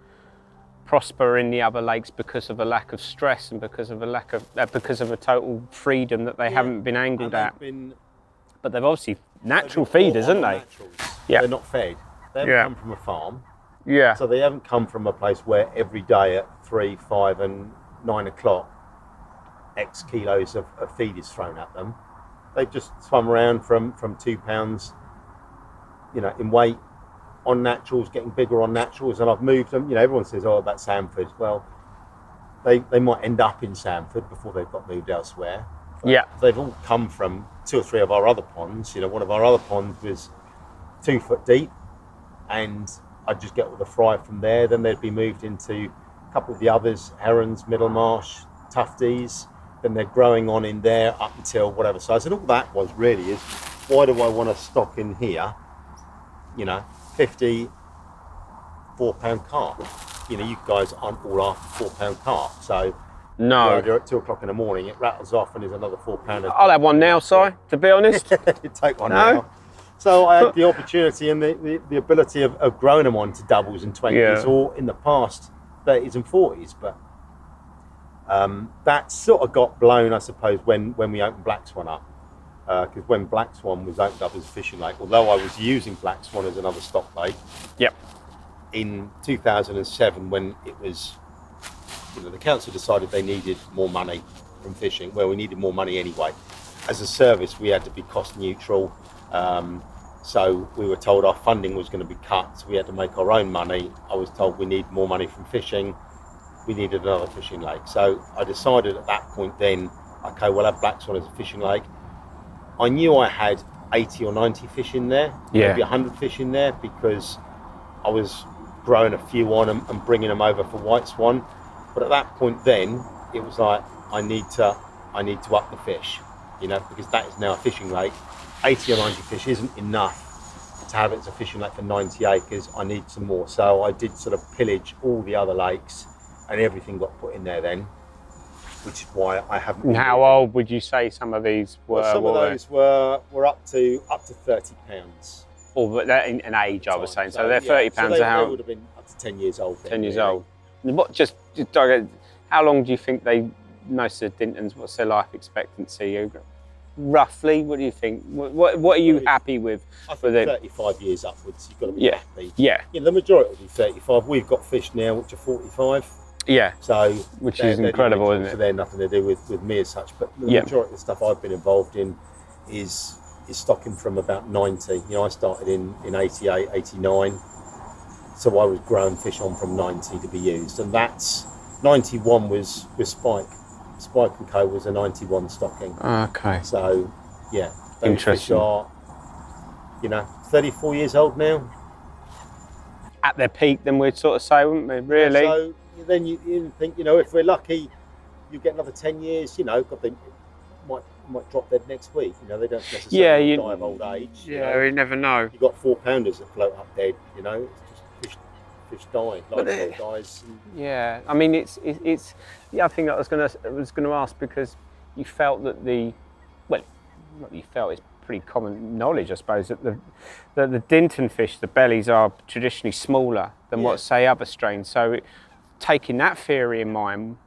Speaker 1: prosper in the other lakes because of a lack of stress and because of a total freedom that they haven't been angled at? But they've obviously natural feeders, aren't they?
Speaker 2: Yeah. They're not fed. They haven't come from a farm.
Speaker 1: Yeah.
Speaker 2: So they haven't come from a place where every day at 3, 5 and 9 o'clock X kilos of feed is thrown at them. They've just swum around from 2 pounds, you know, in weight on naturals, getting bigger on naturals, and I've moved them. You know, everyone says, oh, about Samford. Well, they might end up in Samford before they've got moved elsewhere. But they've all come from 2 or 3 of our other ponds. You know, one of our other ponds was 2 foot deep, and I'd just get all the fry from there. Then they'd be moved into a couple of the others, herons, Middlemarsh, Tufties. Then they're growing on in there up until whatever size. And all that was really is, why do I want to stock in here, you know, 50 4-pound carp? You know, you guys aren't all after 4-pound carp. So
Speaker 1: no,
Speaker 2: you're at 2 o'clock in the morning, it rattles off and there's another 4-pounder.
Speaker 1: I'll have one now, Si, to be honest.
Speaker 2: You take one now. So I had the opportunity and the ability of growing them on to doubles and 20s, or in the past 30s and 40s, but that sort of got blown, I suppose, when we opened Black Swan up. Because when Black Swan was opened up as a fishing lake, although I was using Black Swan as another stock lake, in 2007, when it was, you know, the council decided they needed more money from fishing. Well, we needed more money anyway. As a service, we had to be cost neutral. So we were told our funding was going to be cut, so we had to make our own money. I was told we need more money from fishing. We needed another fishing lake. So I decided at that point then, okay, we'll have Black Swan as a fishing lake. I knew I had 80 or 90 fish in there, maybe 100 fish in there, because I was growing a few on them and bringing them over for white swan. But at that point then, it was like, I need to up the fish, you know, because that is now a fishing lake. 80 or 90 fish isn't enough to have it as a fishing lake for 90 acres. I need some more. So I did sort of pillage all the other lakes, and everything got put in there then, which is why I haven't.
Speaker 1: And how old would you say some of these were?
Speaker 2: Well, some of those were up to 30 pounds.
Speaker 1: Or but that in age, I was saying. So they're 30 pounds.
Speaker 2: So they would have been up to 10 years old.
Speaker 1: 10 years old. What how long do you think most of the Dintons? What's their life expectancy? Roughly, what do you think? What are you happy with?
Speaker 2: I think 35 years upwards. You've got to be happy.
Speaker 1: Yeah.
Speaker 2: You know, the majority will be 35. We've got fish now which are 45.
Speaker 1: Yeah.
Speaker 2: So
Speaker 1: which is incredible, isn't it?
Speaker 2: So they're nothing to do with me as such. But the majority of the stuff I've been involved in is stocking from about 90. You know, I started in 88, 89. So I was growing fish on from 90 to be used, and that's 91 was Spike. Spike and Co was a 91 stocking.
Speaker 1: Okay.
Speaker 2: So, yeah.
Speaker 1: Interesting.
Speaker 2: Fish are, you know, 34 years old now.
Speaker 1: At their peak, then we'd sort of say, wouldn't we? Really?
Speaker 2: Yeah, so then you think, you know, if we're lucky, you get another 10 years. You know, God, they might drop dead next week. You know, they don't necessarily die of old age.
Speaker 1: Yeah, you never know.
Speaker 2: You've got 4-pounders that float up dead. You know, it's just fish die, livestock dies.
Speaker 1: Yeah, I mean, it's the other thing that I was going to ask, because you felt that the well, what you felt is pretty common knowledge, I suppose, that the Dinton fish, the bellies are traditionally smaller than what, say, other strains. So taking that theory in mind,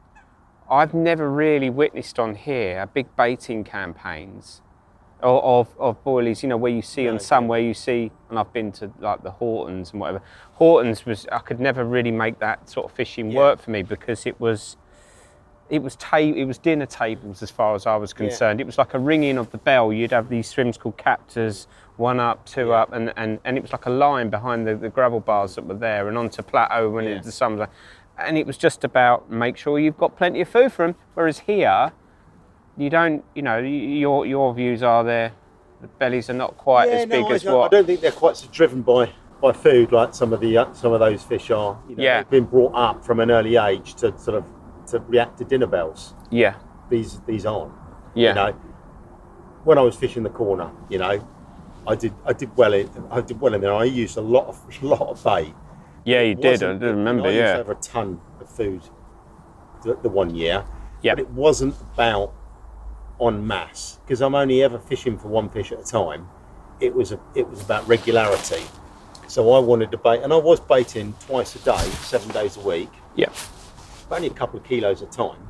Speaker 1: I've never really witnessed on here big baiting campaigns of boilies, you know, where you see on some, where you see, and I've been to like the Hortons and whatever. Hortons was, I could never really make that sort of fishing work for me, because it was dinner tables as far as I was concerned. It was like a ringing of the bell. You'd have these swims called captors, 1 up, 2 up, and it was like a line behind the gravel bars that were there, and onto plateau when the sun was. And it was just about make sure you've got plenty of food for them. Whereas here, you don't, you know, your views are there, the bellies are not quite as big as what.
Speaker 2: I don't think they're quite so driven by food like some of those fish are. You know, they've been brought up from an early age to sort of to react to dinner bells. Yeah. These aren't. Yeah. You know, when I was fishing the corner, you know, I did well in there. I used a lot of bait.
Speaker 1: Yeah, you did. I do remember.
Speaker 2: I used over a ton of food the one year. Yeah. But it wasn't about en masse, because I'm only ever fishing for one fish at a time. It was about regularity. So I wanted to bait, and I was baiting twice a day, 7 days a week. Yeah. Only a couple of kilos at a time.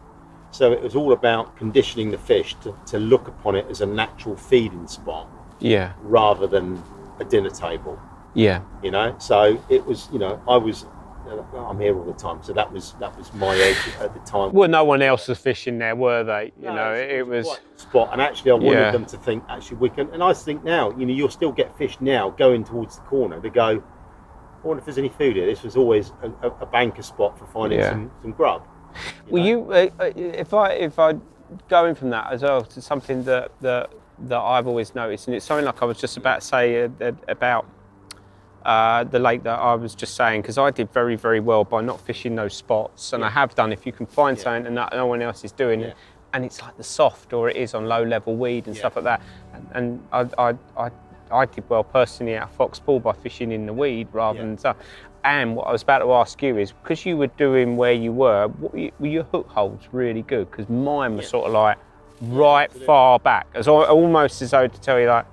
Speaker 2: So it was all about conditioning the fish to look upon it as a natural feeding spot. Yeah. Rather than a dinner table. Yeah. You know, so it was, you know, I'm here all the time, so that was my age at the time.
Speaker 1: Well, no one else was fishing there, were they? You know, it was
Speaker 2: quite a spot, and actually I wanted them to think, actually we can, and I think now, you know, you'll still get fish now going towards the corner to go, I wonder if there's any food here. This was always a banker spot for finding some grub.
Speaker 1: If I go in from that as well to something that I've always noticed, and it's something like I was just about to say about the lake that I was just saying, because I did very, very well by not fishing those spots, and I have done. If you can find something and no one else is doing it, and it's like the soft, or it is on low level weed and stuff like that, and I did well personally out of Fox Pool by fishing in the weed rather than stuff. And what I was about to ask you is, because you were doing where you were your hook holes really good? Because mine were sort of like far back, almost as though to tell you like,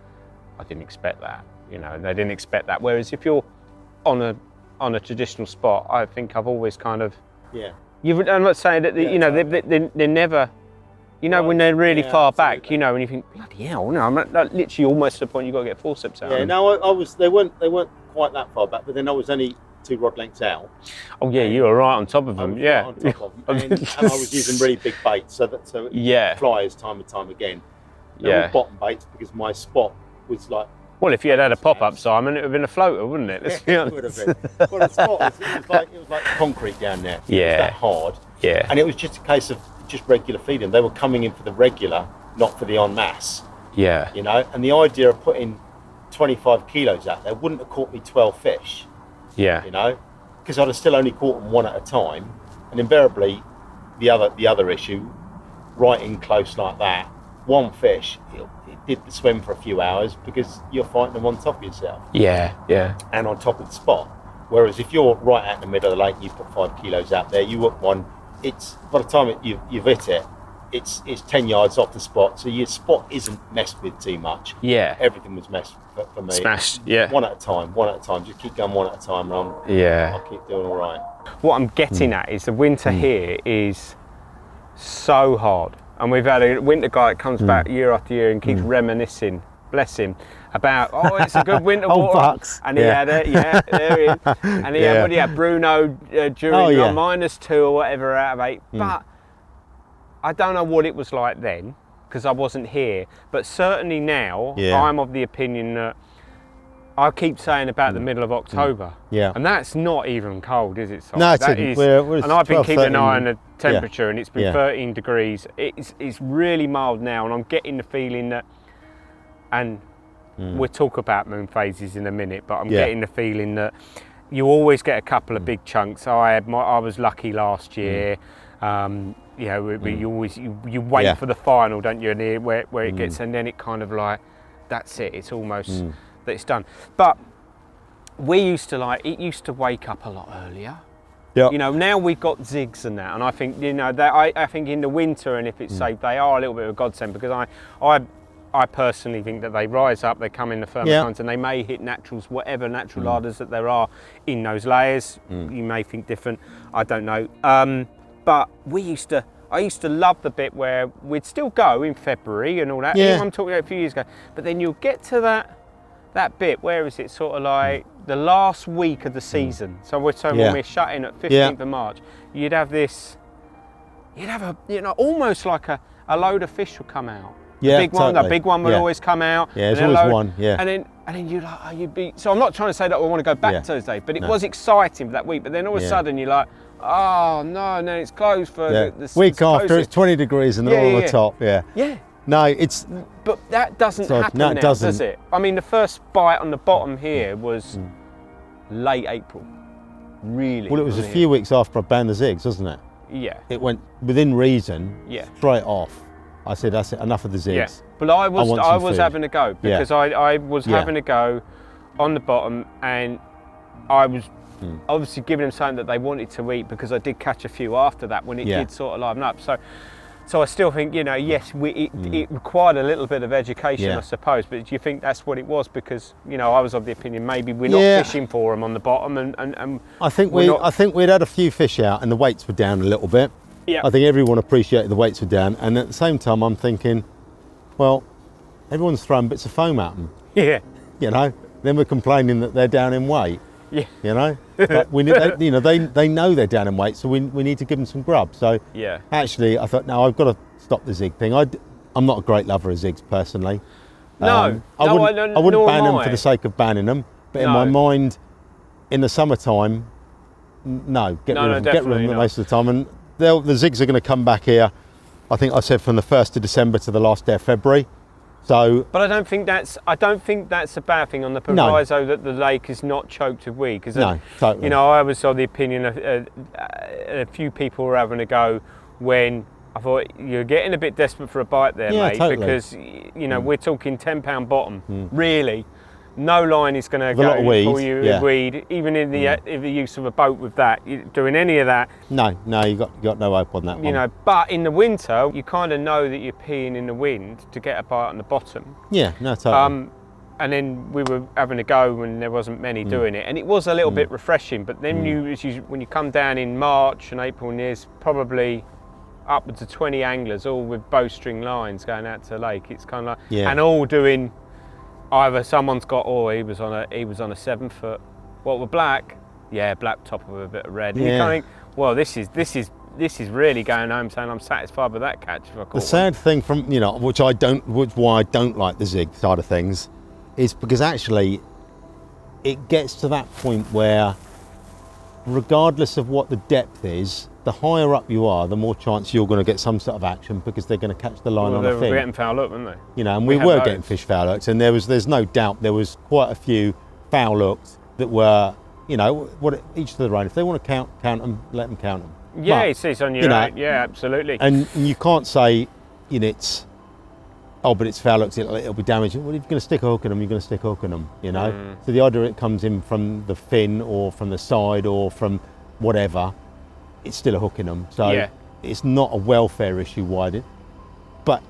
Speaker 1: I didn't expect that. You know, they didn't expect that. Whereas if you're on a traditional spot, I think I've always kind of I'm not saying that you know they're never, you know, when they're really far back, you know, and you think bloody hell, no, I'm not, literally almost to the point you've got to get forceps out.
Speaker 2: Yeah, no, they weren't quite that far back, but then I was only 2 rod lengths out.
Speaker 1: Oh yeah, you were right on top of them.
Speaker 2: Right on top of them, and I was using really big baits, so flies time and time again. All bottom baits, because my spot was like.
Speaker 1: Well, if you had a pop-up, Simon, it would have been a floater, wouldn't it? Let's be honest.
Speaker 2: It would have been. Well, the spot it was like concrete down there.
Speaker 1: Yeah.
Speaker 2: It was that hard. Yeah. And it was just a case of just regular feeding. They were coming in for the regular, not for the en masse. Yeah. You know, and the idea of putting 25 kilos out there wouldn't have caught me 12 fish. Yeah. You know, because I'd have still only caught them one at a time, and invariably, the other issue, right in close like that, one fish, it did the swim for a few hours because you're fighting them on top of yourself. Yeah, yeah. And on top of the spot. Whereas if you're right out in the middle of the lake and you put 5 kilos out there, you hook one, it's, by the time you've hit it, it's 10 yards off the spot, so your spot isn't messed with too much. Yeah. Everything was messed for me.
Speaker 1: Smashed, yeah.
Speaker 2: One at a time, just keep going one at a time, and I'll keep doing all right.
Speaker 1: What I'm getting at is the winter here is so hard. And we've had a winter guy that comes back year after year and keeps reminiscing, bless him, about, it's a good winter water.
Speaker 2: Bucks.
Speaker 1: And he had it, there he is. And he had Bruno during -2 or whatever out of 8. But I don't know what it was like then, because I wasn't here. But certainly now, I'm of the opinion that I keep saying about the middle of October. Yeah. And that's not even cold, is it, Simon?
Speaker 2: No, it isn't.
Speaker 1: And I've been keeping an eye on the temperature, and it's been 13 degrees. It's really mild now, and I'm getting the feeling that, and we'll talk about moon phases in a minute, but I'm getting the feeling that you always get a couple of big chunks. I was lucky last year. You know, you wait for the final, don't you, and where it gets, and then it kind of like, that's it. It's almost that it's done. But it used to wake up a lot earlier. Yep. You know, now we've got zigs and that, and I think, you know, that I think in the winter, and if it's safe, they are a little bit of a godsend, because I personally think that they rise up, they come in the firmer kinds, and they may hit naturals, whatever natural larders that there are in those layers. You may think different, I don't know. But I used to love the bit where we'd still go in February and all that.
Speaker 2: Yeah.
Speaker 1: I'm talking about a few years ago. But then you'll get to that bit, where is it, sort of like the last week of the season. So when we're shut in at 15th of March, you'd have almost like a load of fish will come out.
Speaker 2: Yeah,
Speaker 1: The big one would always come out.
Speaker 2: Yeah, there's always one. Yeah.
Speaker 1: And then you'd be. So I'm not trying to say that I want to go back to those days, but it was exciting for that week. But then all of a sudden you're like, oh no, no, it's closed for the
Speaker 2: week after. It's 20 degrees and they're all on the top. Yeah.
Speaker 1: Yeah.
Speaker 2: No, it's.
Speaker 1: But that doesn't happen now, does it? I mean, the first bite on the bottom here was late April. Really.
Speaker 2: Well, it was a few weeks after I banned the zigs, wasn't it?
Speaker 1: Yeah.
Speaker 2: It went within reason. Straight off. I said, that's it, enough of the zigs.
Speaker 1: Yeah. But I was having a go, because I was having a go on the bottom, and I was obviously giving them something that they wanted to eat, because I did catch a few after that when it did sort of liven up. So I still think, yes, it required a little bit of education, I suppose. But do you think that's what it was? Because I was of the opinion maybe we're not fishing for them on the bottom, and
Speaker 2: I think we'd had a few fish out and the weights were down a little bit.
Speaker 1: Yeah.
Speaker 2: I think everyone appreciated the weights were down, and at the same time I'm thinking, well, everyone's throwing bits of foam at them.
Speaker 1: Yeah.
Speaker 2: Then we're complaining that they're down in weight.
Speaker 1: Yeah.
Speaker 2: But we need, they know they're down in weight, so we need to give them some grub. So actually, I thought, no, I've got to stop the zig thing. I'm not a great lover of zigs personally.
Speaker 1: No,
Speaker 2: I wouldn't ban them for the sake of banning them. But in my mind, in the summertime, get rid of them most of the time. And the zigs are going to come back here. I think I said from the 1st of December to the last day of February. So,
Speaker 1: but I don't think that's a bad thing, on the proviso that the lake is not choked with weed. Because
Speaker 2: totally.
Speaker 1: I was of the opinion a few people were having a go when I thought you're getting a bit desperate for a bite there, mate.
Speaker 2: Totally.
Speaker 1: Because we're talking £10 bottom, really. No line is going to go for you with weed, even in the use of a boat with that. Doing any of that.
Speaker 2: No, you got no hope on that one.
Speaker 1: But in the winter, you kind of know that you're peeing in the wind to get a bite on the bottom.
Speaker 2: Yeah, no, totally.
Speaker 1: And then we were having a go when there wasn't many doing it, and it was a little bit refreshing. But then when you come down in March and April, and there's probably upwards of 20 anglers, all with bowstring lines going out to the lake. It's kind of like, and all doing. Either someone's got, he was on a 7 foot. What were black? Yeah, black top with a bit of red. And you kind of think, well, this is really going home saying I'm satisfied with that catch. If I caught
Speaker 2: the sad thing from why I don't like the zig side of things, is because actually it gets to that point where, regardless of what the depth is, the higher up you are, the more chance you're going to get some sort of action, because they're going to catch the line on a fin.
Speaker 1: They were getting foul hooked, weren't they?
Speaker 2: And we were getting fish foul hooked, and there's no doubt there was quite a few foul hooked that were, each to their own. If they want to count them, let them count them.
Speaker 1: Yeah, it's on your own. Yeah, absolutely.
Speaker 2: And you can't say, it's, but it's foul hooked, it'll be damaged. Well, if you're going to stick a hook in them, you're going to stick a hook in them, So the idea it comes in from the fin or from the side or from whatever, it's still a hook in them. So it's not a welfare issue but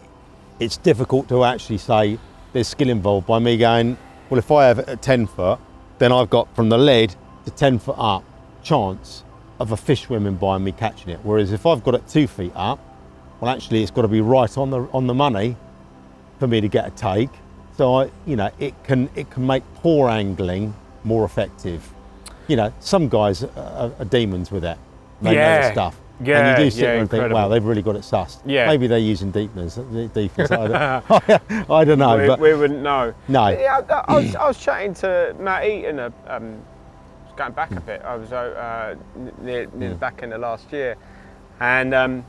Speaker 2: it's difficult to actually say there's skill involved by me going, well, if I have it at 10 foot, then I've got from the lead to 10 foot up chance of a fish swimming by me catching it. Whereas if I've got it 2 feet up, well, actually it's got to be right on the money for me to get a take. So it can make poor angling more effective. Some guys are demons with it. They know the stuff. Yeah, and you do sit there and think, wow, they've really got it sussed. Yeah. Maybe they're using deepness. I don't know.
Speaker 1: We wouldn't know.
Speaker 2: No.
Speaker 1: Yeah, I was chatting to Matt Eaton, going back a bit. I was near the back end of last year. And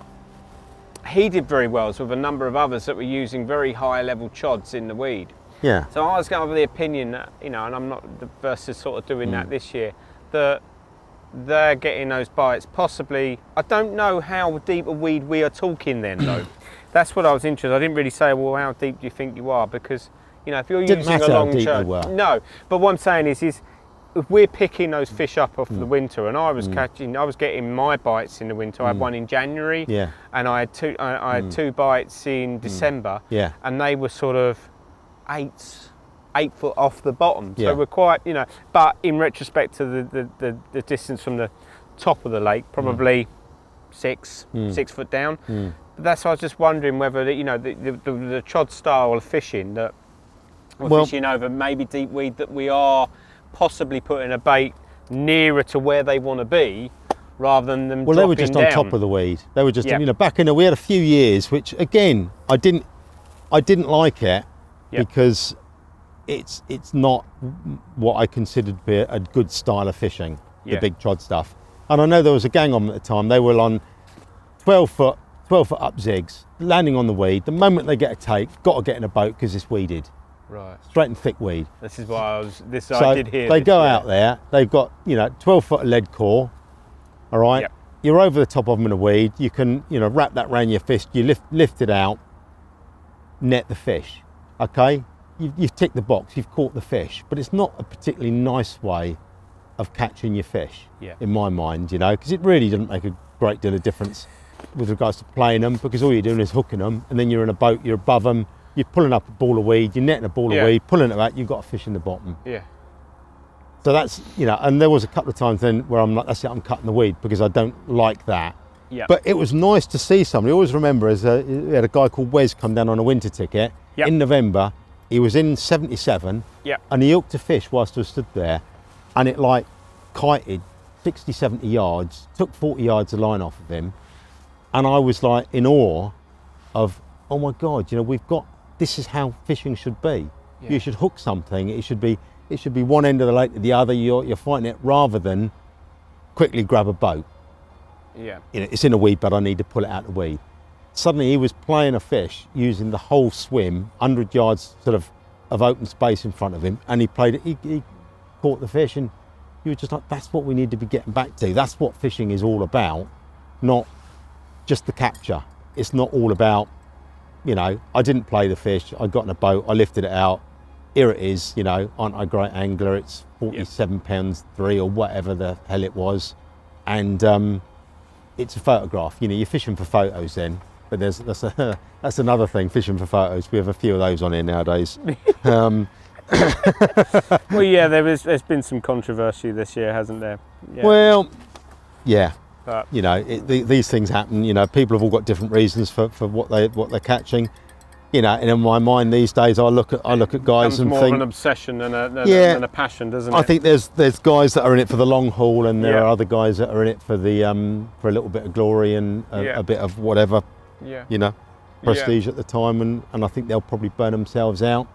Speaker 1: he did very well with a number of others that were using very high level chods in the weed.
Speaker 2: Yeah.
Speaker 1: So I was going with the opinion that, and I'm not the first to sort of doing that this year, that they're getting those bites. Possibly, I don't know how deep a weed we are talking then though. That's what I was interested in. I didn't really say, well, how deep do you think you are? Because, if you're using a long chod. No, but what I'm saying is if we're picking those fish up off the winter, and I was getting my bites in the winter. I had one in January, and I had two bites in December, and they were sort of 8 foot off the bottom. So we're quite, but in retrospect to the distance from the top of the lake, probably 6 foot down. But that's why I was just wondering whether the trod style of fishing that we're fishing over maybe deep weed, that we are possibly putting a bait nearer to where they want to be rather than them dropping down.
Speaker 2: They were just on top of the weed. They were just, back in we had a few years, which again, I didn't like it because it's not what I considered to be a good style of fishing, the big trod stuff. And I know there was a gang on at the time. They were on 12 foot up zigs, landing on the weed. The moment they get a take, got to get in a boat because it's weeded.
Speaker 1: Right.
Speaker 2: Straight and thick weed.
Speaker 1: This is why
Speaker 2: So
Speaker 1: I did hear.
Speaker 2: They go out there. They've got 12 foot of lead core. All right.
Speaker 1: Yep.
Speaker 2: You're over the top of them in a weed. You can wrap that around your fist. You lift it out. Net the fish. Okay. You've ticked the box. You've caught the fish. But it's not a particularly nice way of catching your fish. In my mind, because it really doesn't make a great deal of difference with regards to playing them, because all you're doing is hooking them, and then you're in a boat. You're above them. You're pulling up a ball of weed, you're netting a ball of weed, pulling it out, you've got a fish in the bottom. So that's, and there was a couple of times then where I'm like, that's it, I'm cutting the weed because I don't like that. But it was nice to see somebody. I always remember we had a guy called Wes come down on a winter ticket in November. He was in 77 and he hooked a fish whilst I stood there, and it like kited 60, 70 yards, took 40 yards of line off of him. And I was like in awe of, oh my God, this is how fishing should be. You should hook something. It should be one end of the lake to the other. You're fighting it rather than quickly grab a boat. It's in a weed, but I need to pull it out of the weed. Suddenly he was playing a fish using the whole swim, 100 yards sort of open space in front of him, and he played it. He caught the fish, and you were just like, that's what we need to be getting back to. That's what fishing is all about, not just the capture. It's not all about, I didn't play the fish, I got in a boat, I lifted it out, here it is, aren't I a great angler, it's 47 pounds 3 or whatever the hell it was, and it's a photograph. You're fishing for photos then, but that's another thing, fishing for photos. We have a few of those on here nowadays.
Speaker 1: Well, there's been some controversy this year, hasn't there?
Speaker 2: Well, but these things happen. People have all got different reasons for what they're catching. And in my mind these days, I look at guys and
Speaker 1: more
Speaker 2: think
Speaker 1: of an obsession than a passion, doesn't it?
Speaker 2: I think there's guys that are in it for the long haul, and there are other guys that are in it for the for a little bit of glory and a bit of whatever, prestige at the time, and I think they'll probably burn themselves out.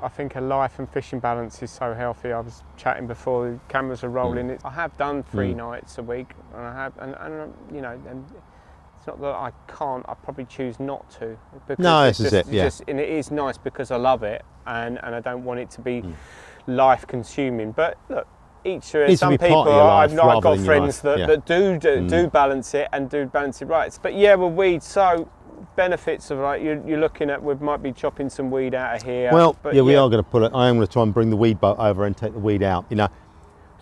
Speaker 1: I think a life and fishing balance is so healthy. I was chatting before the cameras are rolling. I have done 3 nights a week, and I have, and it's not that I can't. I probably choose not to.
Speaker 2: No, this is it.
Speaker 1: And it is nice because I love it, and I don't want it to be life consuming. But look, some people. I've got friends that do balance it and do balance it right. But with weeds, so benefits of you're looking at, we might be chopping some weed out of here.
Speaker 2: Well, we are going to pull it. I am going to try and bring the weed boat over and take the weed out.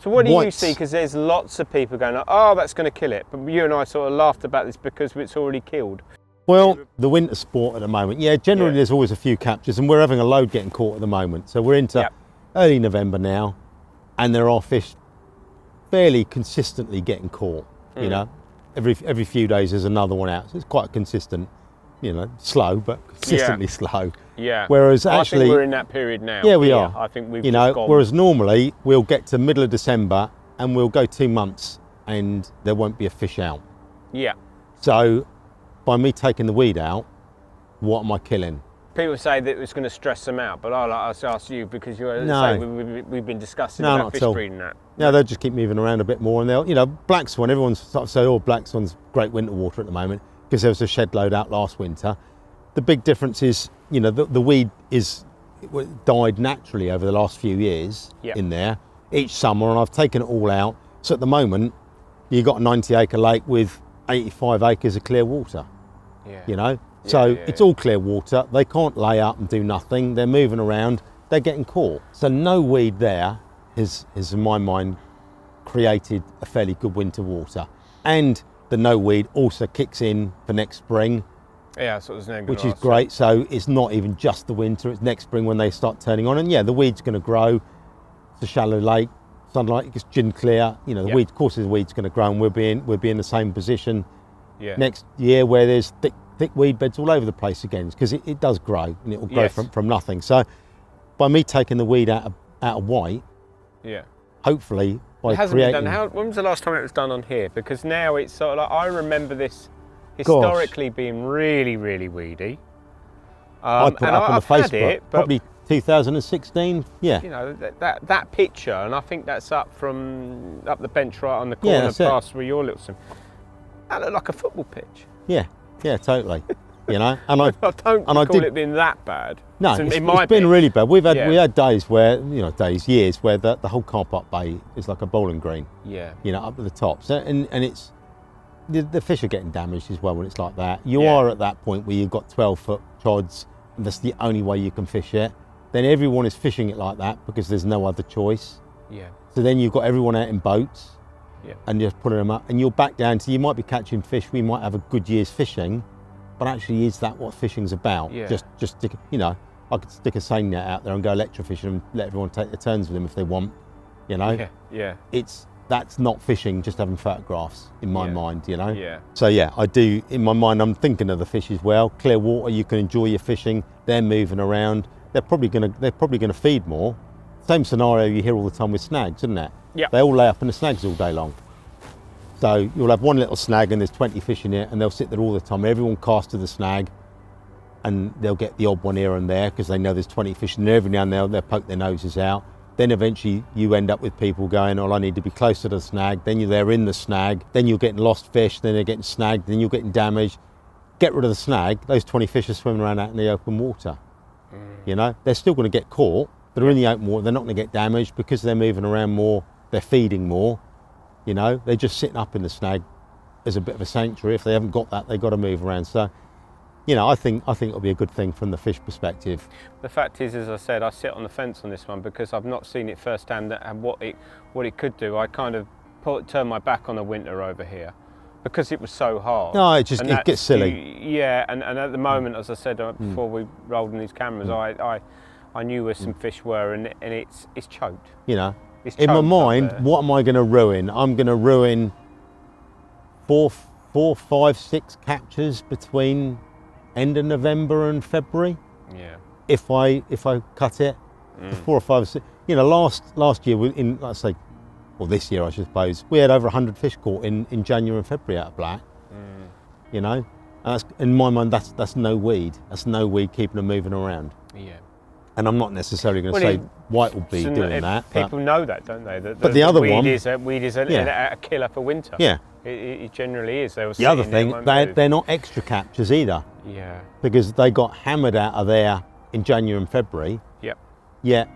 Speaker 1: So what do you see? Because there's lots of people going, oh, that's going to kill it. But you and I sort of laughed about this because it's already killed.
Speaker 2: Well, the winter sport at the moment, generally there's always a few captures, and we're having a load getting caught at the moment. So we're into early November now, and there are fish fairly consistently getting caught. Every few days there's another one out. So it's quite consistent. Slow, but consistently slow. Whereas actually,
Speaker 1: I think we're in that period now.
Speaker 2: Yeah, we are.
Speaker 1: I think we've just gone.
Speaker 2: Whereas normally we'll get to middle of December and we'll go 2 months and there won't be a fish out. So by me taking the weed out, what am I killing?
Speaker 1: People say that it's going to stress them out, but I'll ask you because we've been discussing about fish breeding that.
Speaker 2: No, they'll just keep moving around a bit more, and they'll, black swan. Everyone's sort of saying, black swan's great winter water at the moment, because there was a shed load out last winter. The big difference is, the weed died naturally over the last few years in there each summer, and I've taken it all out. So at the moment, you've got a 90-acre lake with 85 acres of clear water. It's all clear water. They can't lay up and do nothing. They're moving around. They're getting caught. So no weed there has in my mind created a fairly good winter water, and the no weed also kicks in for next spring.
Speaker 1: Yeah, that's what I was going to
Speaker 2: which is
Speaker 1: ask.
Speaker 2: great. So it's not even just the winter; it's next spring when they start turning on, and yeah, the weed's going to grow. It's a shallow lake, sunlight gets gin clear. You know, the weed, of course, the weed's going to grow, and we'll be in the same position next year where there's thick weed beds all over the place again, because it does grow and it will grow from nothing. So by me taking the weed out of white, hopefully by
Speaker 1: it hasn't
Speaker 2: creating...
Speaker 1: been done. When was the last time it was done on here? Because now it's sort of like, I remember this historically being really, really weedy.
Speaker 2: I put it up on the Facebook, probably 2016, yeah.
Speaker 1: You know, that picture, and I think that's up the bench right on the corner past where your little swim. That looked like a football pitch.
Speaker 2: Yeah, totally. You know, and I
Speaker 1: don't recall it being that bad.
Speaker 2: No, it's been really bad. We had days where, years where the whole car park bay is like a bowling green. Yeah. You know, up at the top. So and it's the fish are getting damaged as well when it's like that. You are at that point where you've got 12-foot chods, and that's the only way you can fish it. Then everyone is fishing it like that because there's no other choice. Yeah. So then you've got everyone out in boats. Yeah. And just putting them up, and you're back down to, you might be catching fish, we might have a good year's fishing, but actually is that what fishing's about? Yeah. Just stick, I could stick a seine net out there and go electrofishing and let everyone take their turns with them if they want, Yeah. That's not fishing, just having photographs in my mind, Yeah. So yeah, I do, in my mind, I'm thinking of the fish as well. Clear water, you can enjoy your fishing, they're moving around, they're probably gonna feed more. Same scenario you hear all the time with snags, isn't it? Yeah. They all lay up in the snags all day long. So you'll have one little snag and there's 20 fish in it, and they'll sit there all the time. Everyone casts to the snag, and they'll get the odd one here and there because they know there's 20 fish, and every now and then they'll poke their noses out. Then eventually you end up with people going, I need to be close to the snag. Then they're in the snag. Then you're getting lost fish. Then they're getting snagged. Then you're getting damaged. Get rid of the snag. Those 20 fish are swimming around out in the open water. They're still going to get caught. They're in the open water, they're not going to get damaged because they're moving around more, they're feeding more, they're just sitting up in the snag as a bit of a sanctuary. If they haven't got that, they've got to move around. So, I think it'll be a good thing from the fish perspective.
Speaker 1: The fact is, as I said, I sit on the fence on this one because I've not seen it firsthand and what it could do. I kind of turned my back on the winter over here because it was so hard.
Speaker 2: No, it gets silly.
Speaker 1: And at the moment, as I said before we rolled in these cameras, I knew where some fish were, and it's choked. It's choked
Speaker 2: in my mind, what am I going to ruin? I'm going to ruin 4, 5, 6 captures between end of November and February. Yeah. If I cut it, 4 or 5, 6. Last year this year I suppose, we had over 100 fish caught in January and February out of black. And that's, in my mind, that's no weed. That's no weed keeping them moving around. Yeah. And I'm not necessarily going to say white will be doing that.
Speaker 1: People know that, don't they?
Speaker 2: But the other one...
Speaker 1: Weed is a killer for winter.
Speaker 2: Yeah.
Speaker 1: It generally is.
Speaker 2: The other thing, they're not extra captures either. Yeah. Because they got hammered out of there in January and February. Yep. Yet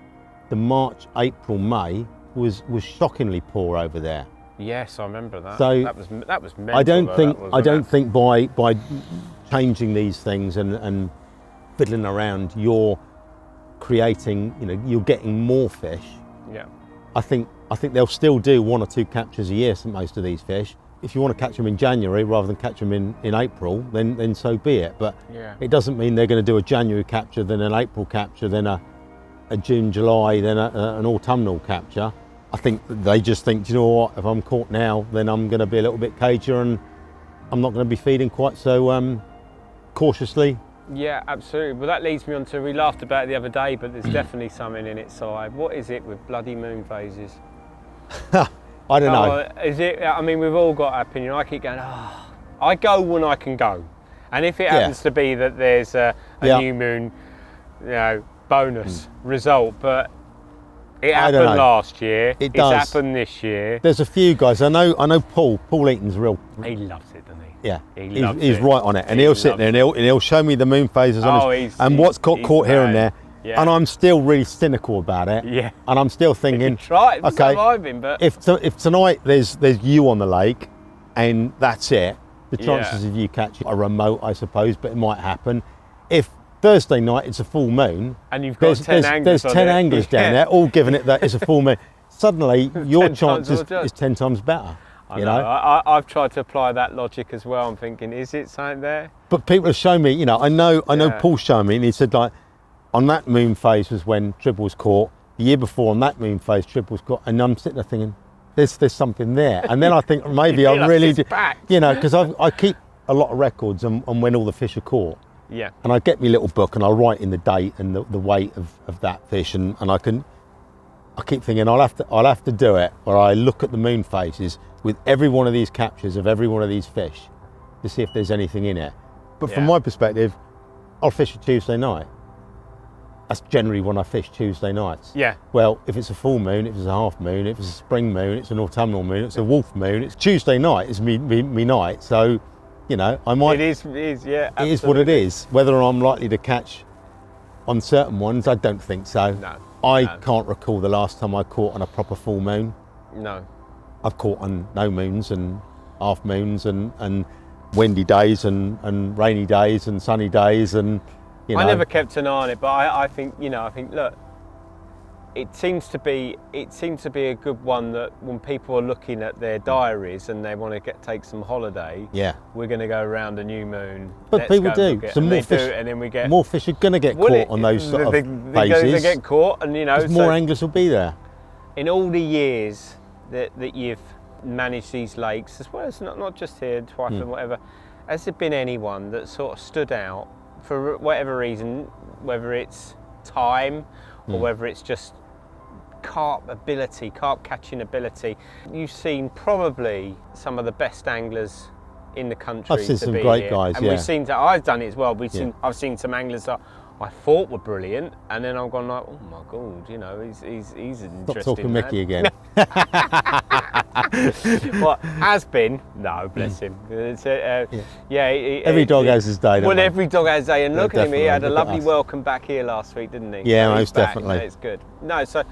Speaker 2: the March, April, May was shockingly poor over there.
Speaker 1: Yes, I remember that. So that was mental.
Speaker 2: I don't think by changing these things and fiddling around, you're creating, you're getting more fish. Yeah. I think they'll still do 1 or 2 captures a year, most of these fish. If you want to catch them in January rather than catch them in April, then so be it. But it doesn't mean they're going to do a January capture, then an April capture, then a June, July, then an autumnal capture. I think they just think, do you know what, if I'm caught now, then I'm going to be a little bit cager and I'm not going to be feeding quite so cautiously.
Speaker 1: Yeah, absolutely. Well, that leads me on to, we laughed about it the other day, but there's definitely something in its side. What is it with bloody moon phases?
Speaker 2: I don't know.
Speaker 1: Is it? I mean, we've all got our opinion. I keep going, I go when I can go. And if it happens to be that there's a new moon, bonus result, but it happened last year. It's happened this year.
Speaker 2: There's a few guys. I know Paul Eaton's real.
Speaker 1: He loves it, doesn't he?
Speaker 2: Yeah, he's right on it, and he'll sit there and he'll show me the moon phases and what's got caught here and there. Yeah. And I'm still really cynical about it. Yeah. And I'm still thinking, if tonight there's you on the lake, and that's it, the chances of you catching are remote, I suppose, but it might happen. If Thursday night it's a full moon,
Speaker 1: and you've got there's 10 anglers
Speaker 2: down there, all giving it that it's a full moon. suddenly your
Speaker 1: 10
Speaker 2: chance
Speaker 1: times more
Speaker 2: is 10 times better.
Speaker 1: I know. I've tried to apply that logic as well. I'm thinking, is it something there?
Speaker 2: But people have shown me, I know Paul showed me, and he said, like, on that moon phase was when Tribble was caught. The year before, on that moon phase, Tribble was caught. And I'm sitting there thinking, there's something there. And then I think maybe I really do, because I keep a lot of records on when all the fish are caught.
Speaker 1: Yeah.
Speaker 2: And I get my little book and I write in the date and the weight of that fish, and I keep thinking I'll have to do it where I look at the moon phases with every one of these captures of every one of these fish to see if there's anything in it. But from my perspective, I'll fish a Tuesday night. That's generally when I fish Tuesday nights. Yeah. Well, if it's a full moon, if it's a half moon, if it's a spring moon, it's an autumnal moon, it's a wolf moon, it's Tuesday night, it's me night. So, I might. It is, yeah. Absolutely. It is what it is. Whether I'm likely to catch on certain ones, I don't think so. No. I can't recall the last time I caught on a proper full moon. No. I've caught on no moons and half moons and windy days and rainy days and sunny days and, I never kept an eye on it, but I think, look, it seems to be a good one that when people are looking at their diaries and they want to take some holiday, we're going to go around a new moon. But people do. Some more fish, and then we get more fish are going to get caught on those sort of phases. They get caught, and more anglers will be there. In all the years that you've managed these lakes, as well as not just here, Twyford and whatever, has there been anyone that sort of stood out for whatever reason, whether it's time or whether it's just carp catching ability? You've seen probably some of the best anglers in the country. I've seen some great guys, and we've seen that. I've done it as well. I've seen some anglers that I thought were brilliant, and then I've gone like, oh my god, he's an interesting. Stop talking man. Mickey again. What has been? No, bless him. It's, every dog has his day. Well, every dog has his day, and look at him. He had a lovely welcome back here last week, didn't he? Yeah, most definitely. It's good. No, so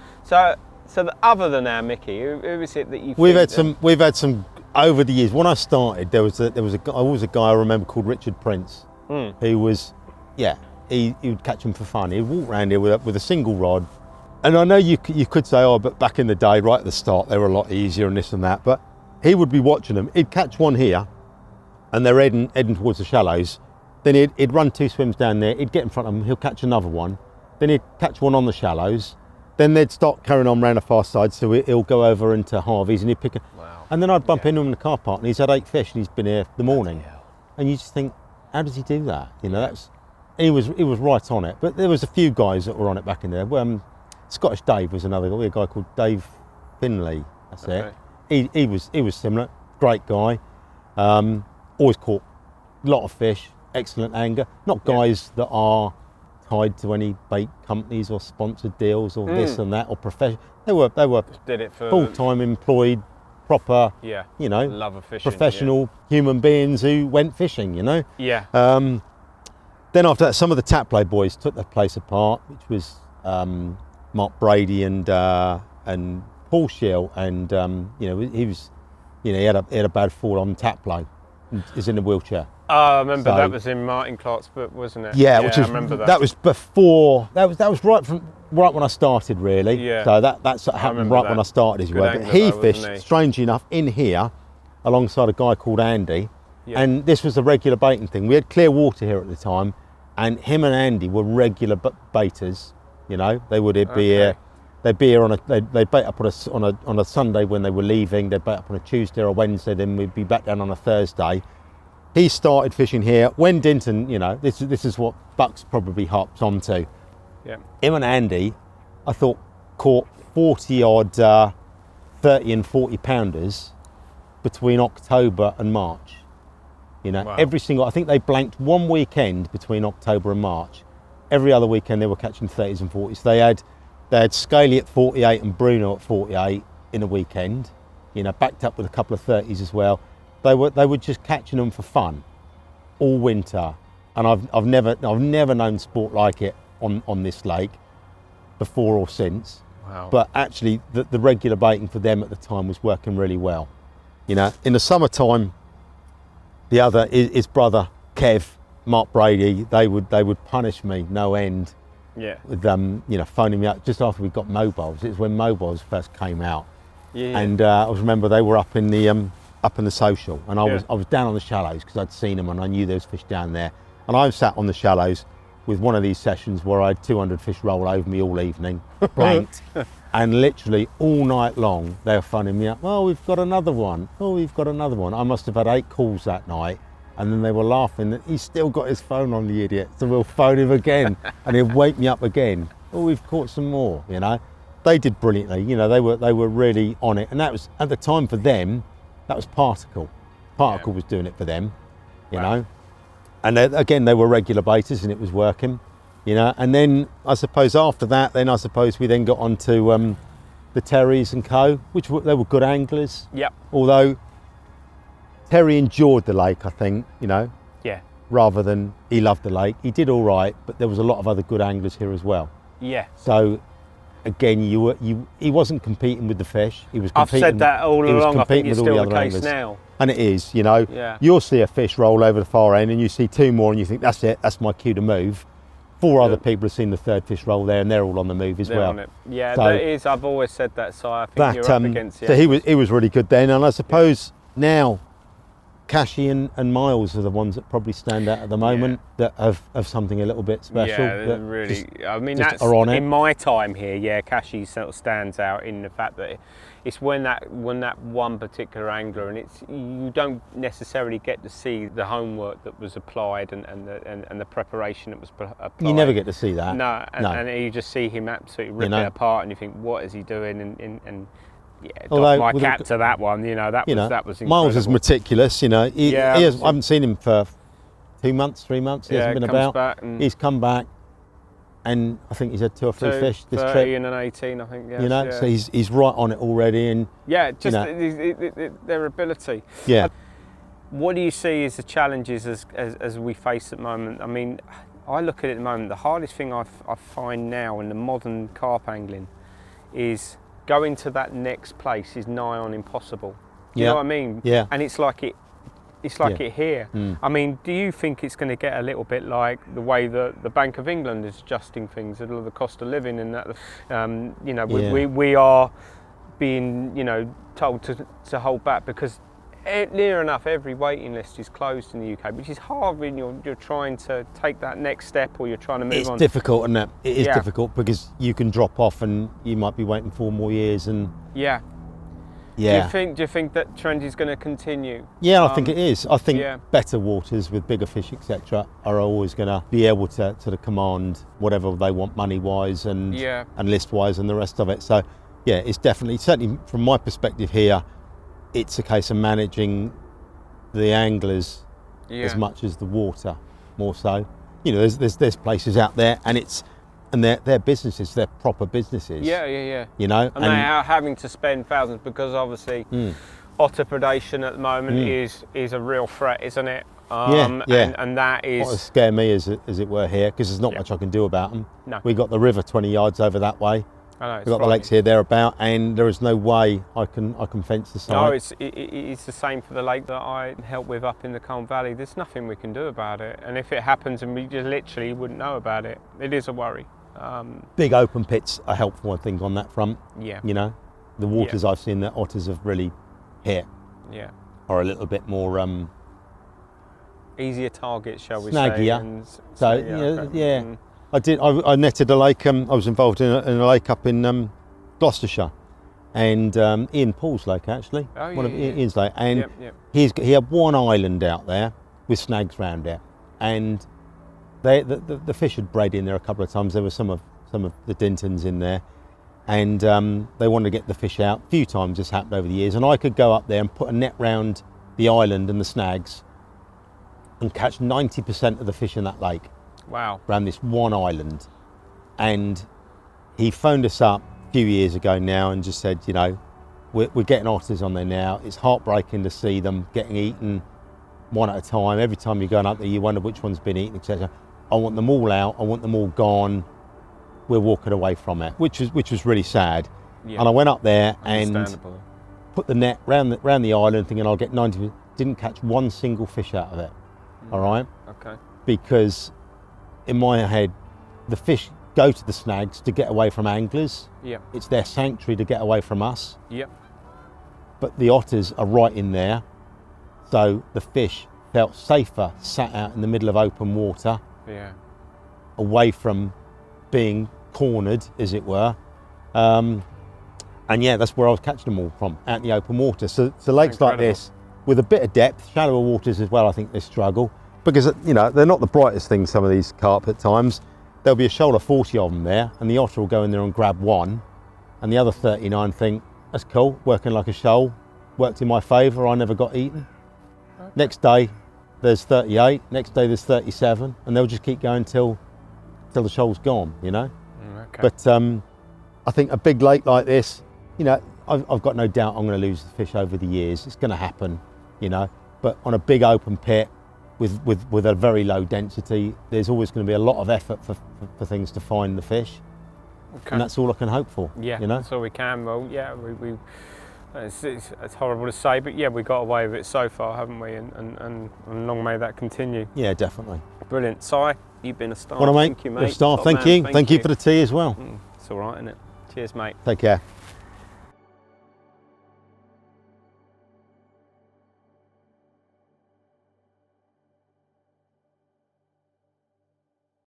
Speaker 2: other than our Mickey, who is it that you? We've had some over the years. When I started, there was a guy I remember called Richard Prince, who was, he would catch them for fun. He'd walk around here with a single rod. And I know you could say, but back in the day, right at the start, they were a lot easier and this and that. But he would be watching them. He'd catch one here, and they're heading towards the shallows. Then he'd run 2 swims down there. He'd get in front of them. He'll catch another one. Then he'd catch one on the shallows. Then they'd start carrying on round the far side. So he'll go over into Harvey's and he'd pick. Wow. And then I'd bump into him in the car park, and he's had 8 fish, and he's been here the morning. And you just think, how does he do that? He was right on it. But there was a few guys that were on it back in there. Scottish Dave was another guy. We had a guy called Dave Finley. That's it. He was similar. Great guy. Always caught a lot of fish. Excellent angler. Not guys that are tied to any bait companies or sponsored deals or this and that or professional. They were did it for full-time employed, proper. Love of fishing. Professional human beings who went fishing. Yeah. Then after that, some of the tap play boys took their place apart, which was. Mark Brady and Paul Shield, and he was, he had a bad fall on tap play. He's in a wheelchair. Oh, I remember that was in Martin Clark's book, wasn't it? Yeah, I remember that. That was before. That was right when I started, really. Yeah. So that sort of happened right when I started his work. But he fished, strangely enough, in here, alongside a guy called Andy, and this was a regular baiting thing. We had clear water here at the time, and him and Andy were regular baiters. They would be here. They'd be here they'd bait up on a Sunday when they were leaving. They'd bait up on a Tuesday or a Wednesday. Then we'd be back down on a Thursday. He started fishing here when Dinton. This is what Bucks probably hopped onto. Yeah. Him and Andy, I thought, caught 40 odd 30 and 40 pounders between October and March. Wow. Every single. I think they blanked one weekend between October and March. Every other weekend they were catching 30s and 40s. They had Scaly at 48 and Bruno at 48 in a weekend, backed up with a couple of 30s as well. They were just catching them for fun all winter, and I've never known sport like it on this lake before or since. Wow. But actually the regular baiting for them at the time was working really well. In the summertime, his brother Kev, Mark Brady, they would punish me no end
Speaker 1: Yeah.
Speaker 2: With phoning me up just after we got mobiles. It was when mobiles first came out.
Speaker 1: Yeah.
Speaker 2: And I remember they were up in the social, and I was down on the shallows because I'd seen them and I knew there was fish down there. And I sat on the shallows with one of these sessions where I had 200 fish roll over me all evening, blanked, and literally all night long they were phoning me up. Oh, we've got another one. Oh, we've got another one. I must have had 8 calls that night, and then they were laughing that he's still got his phone on, the idiot. So we'll phone him again, and he'll wake me up again. Oh, we've caught some more. They did brilliantly. They were really on it, and that was at the time for them. That was Particle. Particle was doing it for them, you know. And again, they were regular baiters and it was working, And then I suppose after that, we then got on to the Terrys and Co, which they were good anglers.
Speaker 1: Yep.
Speaker 2: Although Terry enjoyed the lake, I think,
Speaker 1: Yeah.
Speaker 2: rather than he loved the lake. He did all right, but there was a lot of other good anglers here as well.
Speaker 1: Yeah.
Speaker 2: So again, he wasn't competing with the fish. He was competing.
Speaker 1: I've said that all along. I think it's still the case now.
Speaker 2: And it is, You'll see a fish roll over the far end and you see 2 more and you think, that's it, that's my cue to move. 4 other people have seen the 3rd fish roll there and they're all on the move as well.
Speaker 1: On it. Yeah, so that is, I've always said that, so I think you're up against it.
Speaker 2: So he was really good then, and I suppose now Cashy and Miles are the ones that probably stand out at the moment that have something a little bit special.
Speaker 1: Yeah, really. That's in my time here. Cashy sort of stands out in the fact that it's when that one particular angler, and you don't necessarily get to see the homework that was applied and the preparation that was applied.
Speaker 2: You never get to see that.
Speaker 1: No, and you just see him absolutely rip it apart, and you think, what is he doing? And doff my cap to that one. That was incredible.
Speaker 2: Miles is meticulous. I haven't seen him for 2 months, 3 months. He hasn't been about. He's come back. And I think he's had 2 or 3 fish this
Speaker 1: 30
Speaker 2: trip.
Speaker 1: and an 18, I think. Yes,
Speaker 2: so he's right on it already, and
Speaker 1: their ability.
Speaker 2: Yeah.
Speaker 1: What do you see as the challenges as we face at the moment? I mean, I look at it at the moment. The hardest thing I find now in the modern carp angling is going to that next place is nigh on impossible. Do you know what I mean?
Speaker 2: Yeah.
Speaker 1: And it's like it here. I mean, do you think it's going to get a little bit like the way the Bank of England is adjusting things, the cost of living, and that we are being told to hold back because near enough every waiting list is closed in the UK, which is hard when you're trying to take that next step or you're trying to move on.
Speaker 2: It's difficult, and it is difficult because you can drop off and you might be waiting 4 more years and
Speaker 1: Do you think that trend is going to continue?
Speaker 2: Yeah, I think it is. I think better waters with bigger fish, etc., are always going to be able to command whatever they want money-wise and list-wise and the rest of it. So, it's definitely, certainly from my perspective here, it's a case of managing the anglers as much as the water, more so. There's places out there, and they're businesses, they're proper businesses.
Speaker 1: Yeah. And they are having to spend thousands because obviously otter predation at the moment is a real threat, isn't it? And that is
Speaker 2: what scare me as it were here, because there's not much I can do about them.
Speaker 1: No.
Speaker 2: We got the river 20 yards over that way.
Speaker 1: I know,
Speaker 2: we've got the lakes here, thereabout, and there is no way I can fence the side.
Speaker 1: No, it's the same for the lake that I help with up in the Colne Valley. There's nothing we can do about it, and if it happens and we just literally wouldn't know about it, it is a worry.
Speaker 2: Big open pits are helpful, I think, on that front.
Speaker 1: Yeah.
Speaker 2: The waters I've seen that otters have really hit are a little bit more
Speaker 1: easier targets, shall we
Speaker 2: snaggier.
Speaker 1: say?
Speaker 2: I netted a lake. I was involved in a lake up in Gloucestershire, and Ian Paul's lake actually, one of Ian's lake, and he had one island out there with snags round it, and the fish had bred in there a couple of times. There were some of the Dintons in there, and they wanted to get the fish out. A few times this happened over the years, and I could go up there and put a net round the island and the snags and catch 90% of the fish in that lake.
Speaker 1: Wow.
Speaker 2: Around this one island. And he phoned us up a few years ago now and just said, we're getting otters on there now. It's heartbreaking to see them getting eaten one at a time. Every time you're going up there, you wonder which one's been eaten, etc. I want them all out. I want them all gone. We're walking away from it, which was really sad. Yeah. And I went up there and put the net round the island thinking I'll get 90. Didn't catch one single fish out of it. All right?
Speaker 1: Okay.
Speaker 2: Because in my head, the fish go to the snags to get away from anglers.
Speaker 1: Yep.
Speaker 2: It's their sanctuary to get away from us.
Speaker 1: Yep.
Speaker 2: But the otters are right in there, so the fish felt safer sat out in the middle of open water,
Speaker 1: Yeah.
Speaker 2: away from being cornered, as it were. And yeah, that's where I was catching them all from, out in the open water. So lakes like this, with a bit of depth, shallower waters as well, I think they struggle. Because, you know, they're not the brightest things, some of these carp at times. There'll be a shoal of 40 of them there, and the otter will go in there and grab one, and the other 39 think, that's cool, working like a shoal, worked in my favour, I never got eaten. Okay. Next day, there's 38, next day there's 37, and they'll just keep going till the shoal's gone, you know?
Speaker 1: Okay.
Speaker 2: But I think a big lake like this, you know, I've got no doubt I'm going to lose the fish over the years. It's going to happen, you know. But on a big open pit with a very low density, there's always going to be a lot of effort for things to find the fish. Okay. And that's all I can hope for.
Speaker 1: Yeah,
Speaker 2: you know?
Speaker 1: that's all we can. Well, yeah, it's horrible to say, but yeah, we got away with it so far, haven't we? And long may that continue.
Speaker 2: Yeah, definitely.
Speaker 1: Brilliant. Si, you've been a star.
Speaker 2: What a mate.
Speaker 1: Thank you, mate.
Speaker 2: You're a star. Thank you. Thank you for the tea as well.
Speaker 1: It's all right, isn't it? Cheers, mate.
Speaker 2: Take care.